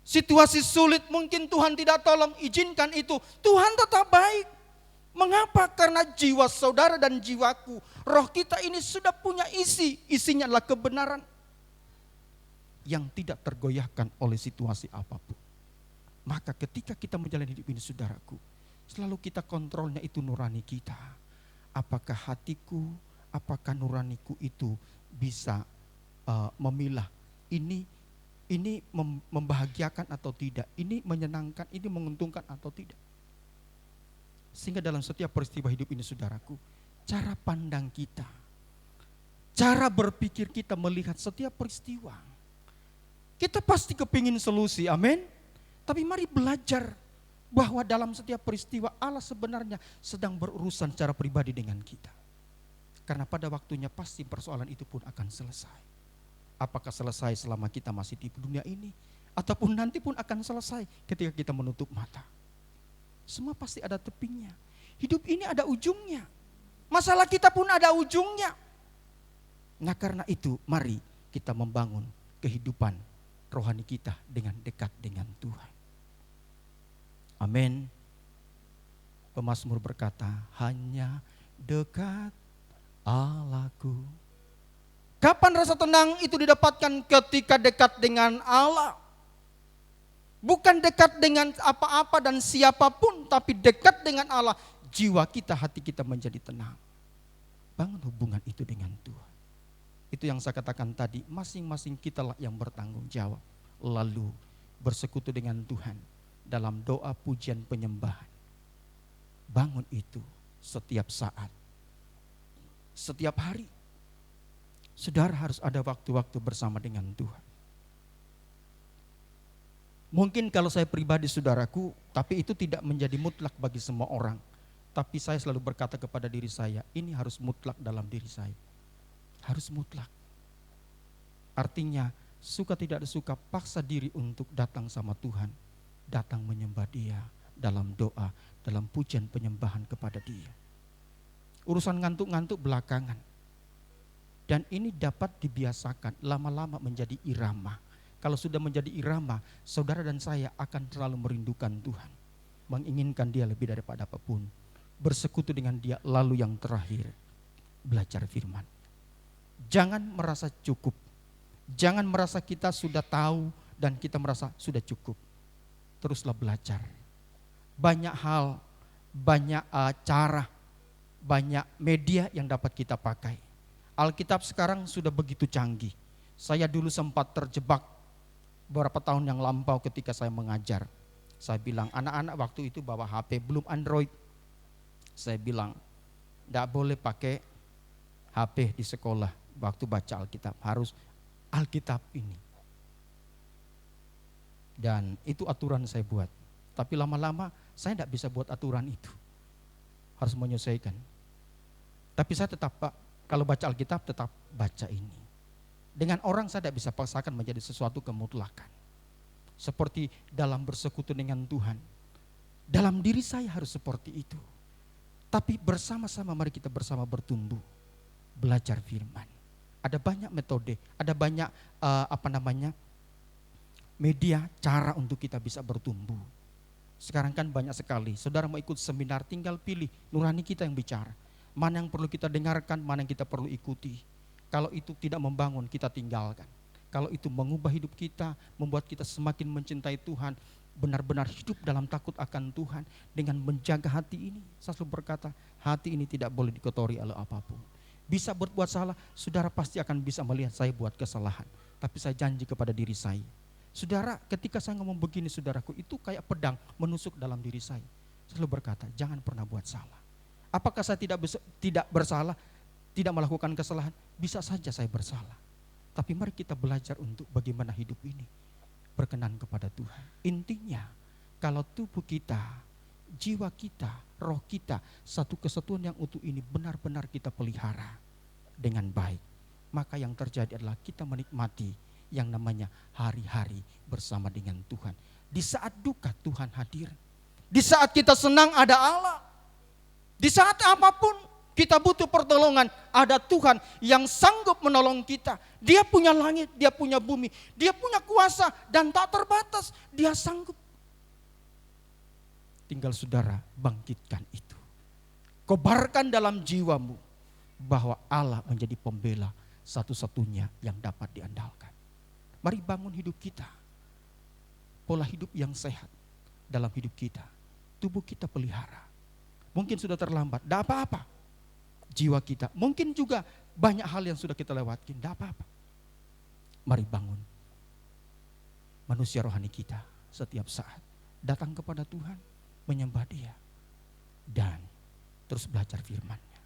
Situasi sulit mungkin Tuhan tidak tolong, izinkan itu, Tuhan tetap baik. Mengapa? Karena jiwa saudara dan jiwaku, roh kita ini sudah punya isinya adalah kebenaran yang tidak tergoyahkan oleh situasi apapun. Maka ketika kita menjalani hidup ini saudaraku, selalu kita kontrolnya itu nurani kita. Apakah hatiku, apakah nuraniku itu bisa memilah ini membahagiakan atau tidak, ini menyenangkan, ini menguntungkan atau tidak. Sehingga dalam setiap peristiwa hidup ini saudaraku, cara pandang kita, cara berpikir kita melihat setiap peristiwa, kita pasti kepingin solusi, amin. Tapi mari belajar bahwa dalam setiap peristiwa Allah sebenarnya sedang berurusan secara pribadi dengan kita. Karena pada waktunya pasti persoalan itu pun akan selesai. Apakah selesai selama kita masih di dunia ini, ataupun nanti pun akan selesai ketika kita menutup mata. Semua pasti ada tepinya. Hidup ini ada ujungnya. Masalah kita pun ada ujungnya. Nah karena itu mari kita membangun kehidupan rohani kita dengan dekat dengan Tuhan. Amin. Pemazmur berkata, hanya dekat Allahku. Kapan rasa tenang itu didapatkan? Ketika dekat dengan Allah. Bukan dekat dengan apa-apa dan siapapun, tapi dekat dengan Allah. Jiwa kita, hati kita menjadi tenang. Bangun hubungan itu dengan Tuhan. Itu yang saya katakan tadi, masing-masing kitalah yang bertanggung jawab. Lalu bersekutu dengan Tuhan dalam doa, pujian, penyembahan. Bangun itu setiap saat, setiap hari. Saudara harus ada waktu-waktu bersama dengan Tuhan. Mungkin kalau saya pribadi saudaraku, tapi itu tidak menjadi mutlak bagi semua orang. Tapi saya selalu berkata kepada diri saya, ini harus mutlak dalam diri saya. Harus mutlak. Artinya suka tidak suka paksa diri untuk datang sama Tuhan, datang menyembah Dia dalam doa, dalam pujian penyembahan kepada Dia. Urusan ngantuk-ngantuk belakangan. Dan ini dapat dibiasakan, lama-lama menjadi irama. Kalau sudah menjadi irama, saudara dan saya akan selalu merindukan Tuhan, menginginkan Dia lebih daripada apapun, bersekutu dengan Dia. Lalu yang terakhir, belajar firman. Jangan merasa cukup. Jangan merasa kita sudah tahu dan kita merasa sudah cukup. Teruslah belajar. Banyak hal, banyak cara, banyak media yang dapat kita pakai. Alkitab sekarang sudah begitu canggih. Saya dulu sempat terjebak beberapa tahun yang lampau ketika saya mengajar. Saya bilang, anak-anak waktu itu bawa HP, belum Android. Saya bilang, tidak boleh pakai HP di sekolah waktu baca Alkitab, harus Alkitab ini. Dan itu aturan saya buat. Tapi lama-lama saya tidak bisa buat aturan itu. Harus menyesuaikan. Tapi saya tetap, kalau baca Alkitab tetap baca ini. Dengan orang saya tidak bisa paksakan menjadi sesuatu kemutlakan. Seperti dalam bersekutu dengan Tuhan. Dalam diri saya harus seperti itu. Tapi bersama-sama mari kita bersama bertumbuh. Belajar firman. Ada banyak metode, ada banyak media, cara untuk kita bisa bertumbuh. Sekarang kan banyak sekali. Saudara mau ikut seminar, tinggal pilih nurani kita yang bicara. Mana yang perlu kita dengarkan, mana yang kita perlu ikuti. Kalau itu tidak membangun, kita tinggalkan. Kalau itu mengubah hidup kita, membuat kita semakin mencintai Tuhan, benar-benar hidup dalam takut akan Tuhan, dengan menjaga hati ini. Saya selalu berkata, hati ini tidak boleh dikotori oleh apapun. Bisa berbuat salah, saudara pasti akan bisa melihat saya buat kesalahan. Tapi saya janji kepada diri saya. Saudara, ketika saya ngomong begini saudaraku, itu kayak pedang menusuk dalam diri saya. Saya selalu berkata, jangan pernah buat salah. Apakah saya tidak bersalah, tidak melakukan kesalahan? Bisa saja saya bersalah. Tapi mari kita belajar untuk bagaimana hidup ini berkenan kepada Tuhan. Intinya, kalau tubuh kita, jiwa kita, roh kita, satu kesatuan yang utuh ini benar-benar kita pelihara dengan baik, maka yang terjadi adalah kita menikmati yang namanya hari-hari bersama dengan Tuhan. Di saat duka Tuhan hadir. Di saat kita senang ada Allah. Di saat apapun kita butuh pertolongan, ada Tuhan yang sanggup menolong kita. Dia punya langit, Dia punya bumi, Dia punya kuasa dan tak terbatas. Dia sanggup. Tinggal saudara bangkitkan itu. Kobarkan dalam jiwamu bahwa Allah menjadi pembela satu-satunya yang dapat diandalkan. Mari bangun hidup kita. Pola hidup yang sehat dalam hidup kita. Tubuh kita pelihara. Mungkin sudah terlambat, tidak apa-apa. Jiwa kita, mungkin juga banyak hal yang sudah kita lewati, tidak apa-apa. Mari bangun manusia rohani kita setiap saat. Datang kepada Tuhan, menyembah Dia, dan terus belajar firman-Nya.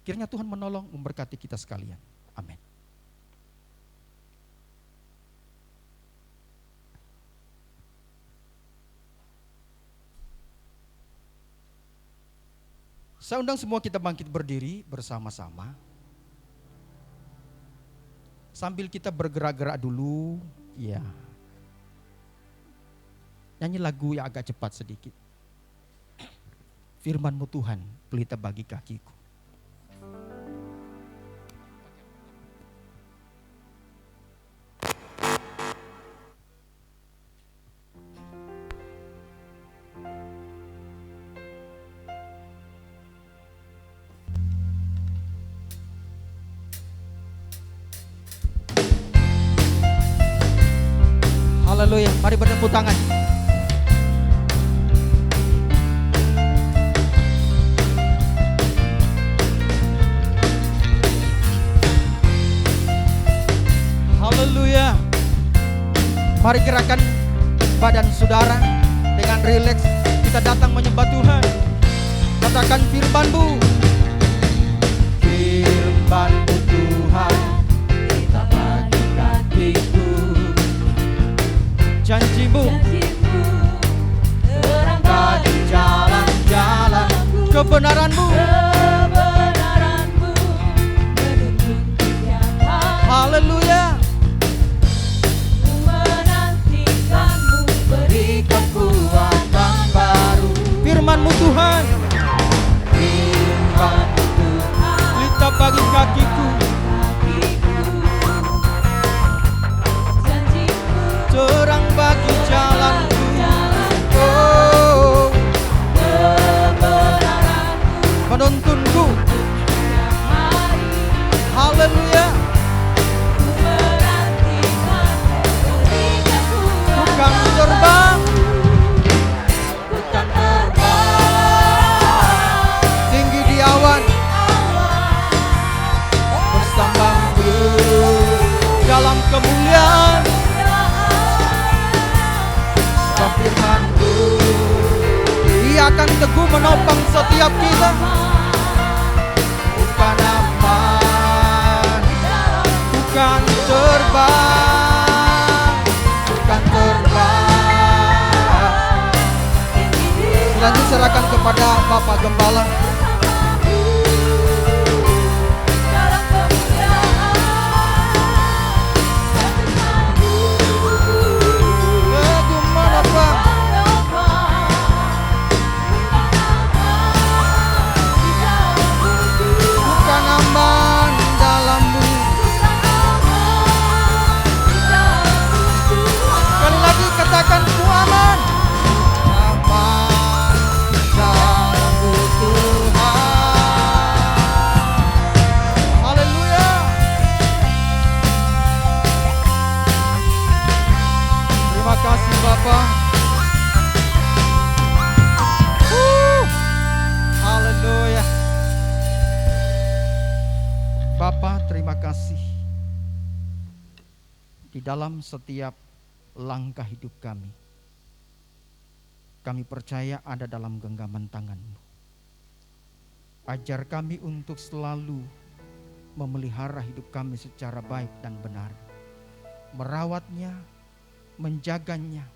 Kiranya Tuhan menolong, memberkati kita sekalian. Amin. Saya undang semua kita bangkit berdiri bersama-sama. Sambil kita bergerak-gerak dulu, ya. Nyanyi lagu yang agak cepat sedikit. Firman-Mu Tuhan, pelita bagi kakiku. Haleluya, mari bertepuk tangan. Haleluya. Mari gerakan badan saudara dengan rileks. Kita datang menyembah Tuhan. Katakan firman-Mu. Firman-Mu Tuhan, kita bagi kakiku. Janji-Mu terangkan jalan-jalan. Kebenaran-Mu menuntun tiap hari. Haleluya. bagi kakiku, terang bagi jalanku. Oh, penuntunku. Haleluya. Bukan terbang, bukan terbang tinggi di awan, bersamamu dalam kemuliaan. Sebab firman-Mu, Dia akan teguh menopang setiap kita. Bukan aman, bukan terbang, bukan terbang. Selanjutnya serahkan kepada Bapak Gembala. Bukan aman dalammu. Sekali lagi katakan ku aman. Aman dalammu Tuhan. Haleluya. Terima kasih Bapak. Haleluya. Bapak, terima kasih. Di dalam setiap langkah hidup kami percaya ada dalam genggaman tangan-Mu. Ajar kami untuk selalu memelihara hidup kami secara baik dan benar. Merawatnya, menjaganya,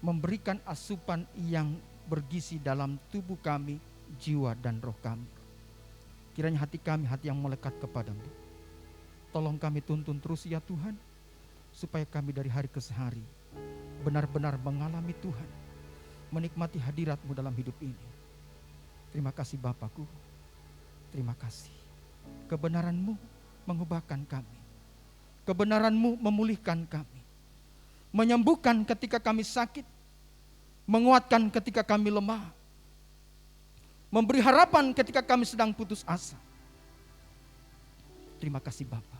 memberikan asupan yang bergizi dalam tubuh kami, jiwa dan roh kami. Kiranya hati kami hati yang melekat kepadamu. Tolong kami tuntun terus ya Tuhan, supaya kami dari hari ke hari benar-benar mengalami Tuhan, menikmati hadirat-Mu dalam hidup ini. Terima kasih Bapakku, terima kasih. Kebenaran-Mu mengubahkan kami, kebenaran-Mu memulihkan kami, menyembuhkan ketika kami sakit, menguatkan ketika kami lemah, memberi harapan ketika kami sedang putus asa. Terima kasih Bapa.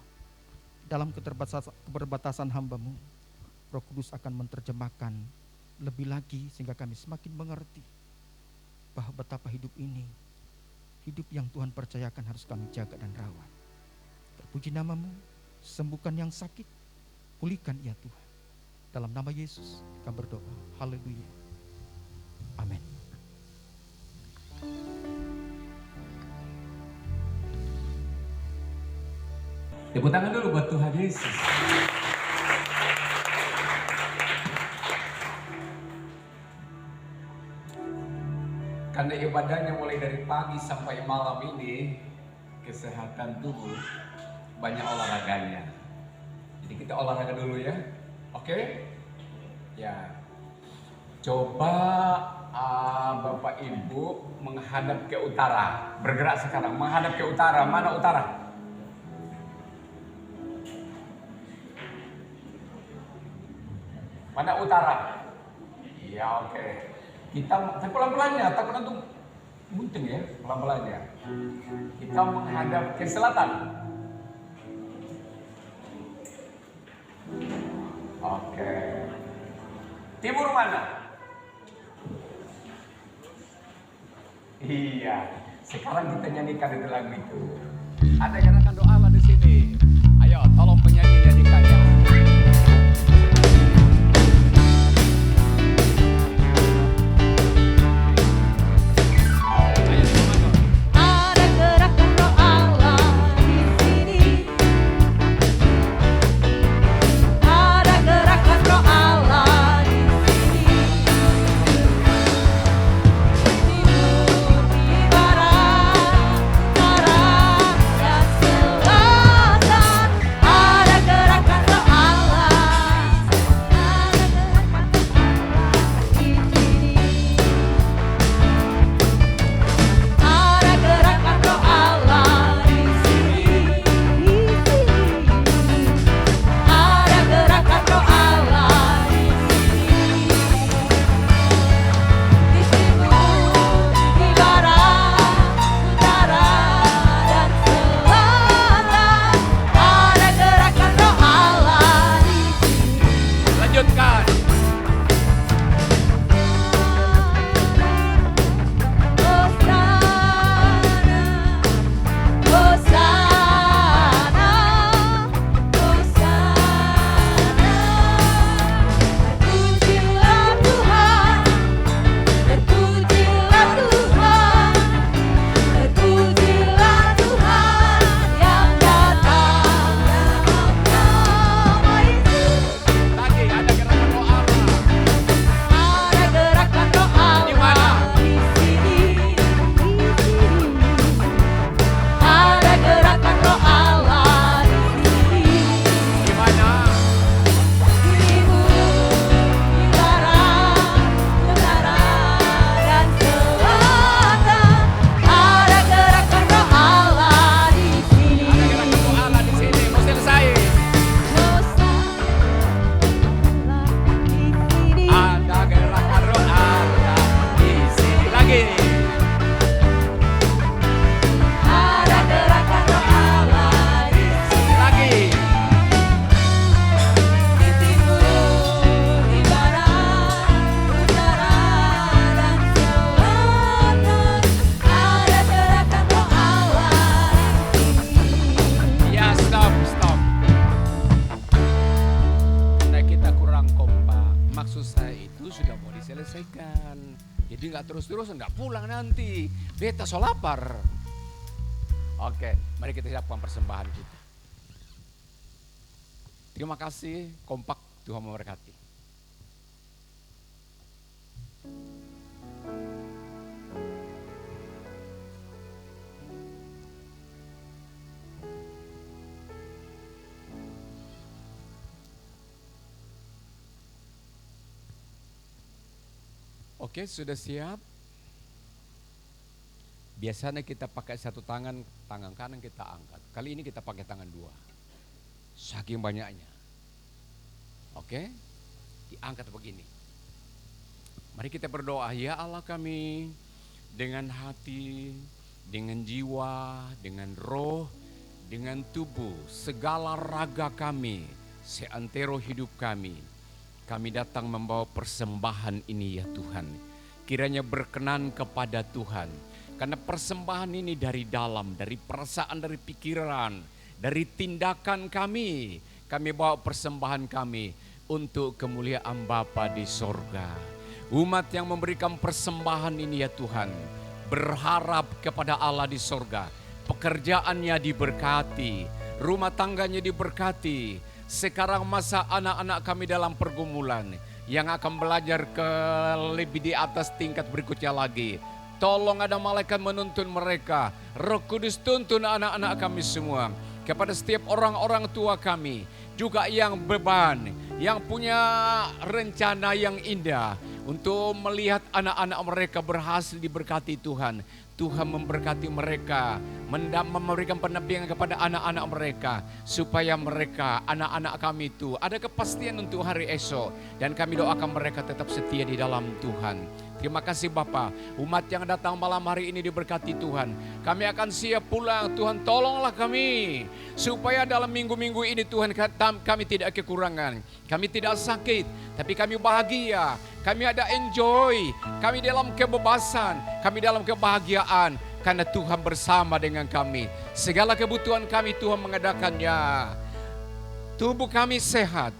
Dalam keterbatasan hamba-Mu, Roh Kudus akan menerjemahkan lebih lagi sehingga kami semakin mengerti bahwa betapa hidup ini, hidup yang Tuhan percayakan harus kami jaga dan rawat. Terpuji nama-Mu, sembuhkan yang sakit, pulihkan ya Tuhan. Dalam nama Yesus kami berdoa. Haleluya. Amin. Tepuk tangan dulu buat Tuhan Yesus. Karena ibadahnya mulai dari pagi sampai malam ini, kesehatan tubuh, banyak olahraganya. Jadi kita olahraga dulu ya, oke? Ya, coba Bapak Ibu menghadap ke utara, bergerak sekarang, menghadap ke utara. Mana utara? Mana utara? Iya, oke. Kita pelan-pelannya, takut nanti bunting ya, pelan-pelannya. Kita menghadap ke selatan. Oke. Timur mana? Iya. Sekarang kita nyanyikan itu lagu itu. Ada gerakan doa lah di sini. Ayo, tolong penyanyi nyanyikannya. Ada gerakan Jadi nggak terus-terusan, nggak pulang nanti. Beta so lapar. Oke, mari kita siapkan persembahan kita. Terima kasih, kompak, Tuhan memberkati. Oke, sudah siap? Biasanya kita pakai satu tangan, tangan kanan kita angkat. Kali ini kita pakai tangan dua. Saking banyaknya. Oke, diangkat begini. Mari kita berdoa, ya Allah kami dengan hati, dengan jiwa, dengan roh, dengan tubuh, segala raga kami, seantero hidup kami. Kami datang membawa persembahan ini ya Tuhan. Kiranya berkenan kepada Tuhan. Karena persembahan ini dari dalam, dari perasaan, dari pikiran, dari tindakan kami. Kami bawa persembahan kami untuk kemuliaan Bapa di sorga. Umat yang memberikan persembahan ini ya Tuhan, berharap kepada Allah di sorga. Pekerjaannya diberkati, rumah tangganya diberkati. Sekarang masa anak-anak kami dalam pergumulan yang akan belajar ke lebih di atas tingkat berikutnya lagi. Tolong ada malaikat menuntun mereka. Roh Kudus tuntun anak-anak kami semua. Kepada setiap orang-orang tua kami. Juga yang beban, yang punya rencana yang indah. Untuk melihat anak-anak mereka berhasil diberkati Tuhan. Tuhan memberkati mereka, memberikan pendampingan kepada anak-anak mereka, supaya mereka, anak-anak kami itu ada kepastian untuk hari esok, dan kami doakan mereka tetap setia di dalam Tuhan. Terima kasih Bapa, umat yang datang malam hari ini diberkati Tuhan. Kami akan siap pulang, Tuhan tolonglah kami, supaya dalam minggu-minggu ini Tuhan kami tidak kekurangan, kami tidak sakit, tapi kami bahagia, kami ada enjoy, kami dalam kebebasan, kami dalam kebahagiaan, karena Tuhan bersama dengan kami. Segala kebutuhan kami Tuhan mengadakannya. Tubuh kami sehat,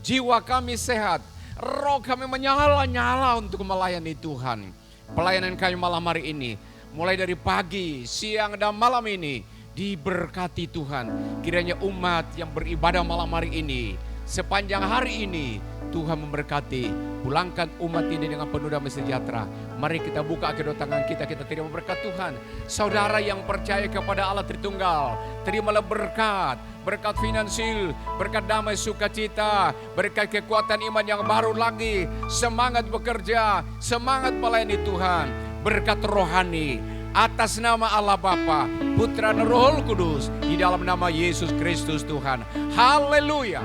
jiwa kami sehat, roh kami menyala-nyala untuk melayani Tuhan. Pelayanan kami malam hari ini, mulai dari pagi, siang, dan malam ini, diberkati Tuhan. Kiranya umat yang beribadah malam hari ini, sepanjang hari ini, Tuhan memberkati. Pulangkan umat ini dengan penuh damai sejahtera. Mari kita buka kedua tangan kita terima berkat Tuhan. Saudara yang percaya kepada Allah Tritunggal, terimalah berkat. Berkat finansial, berkat damai sukacita, berkat kekuatan iman yang baru lagi. Semangat bekerja, semangat melayani Tuhan. Berkat rohani atas nama Allah Bapa, Putra dan Roh Kudus, di dalam nama Yesus Kristus Tuhan. Haleluya.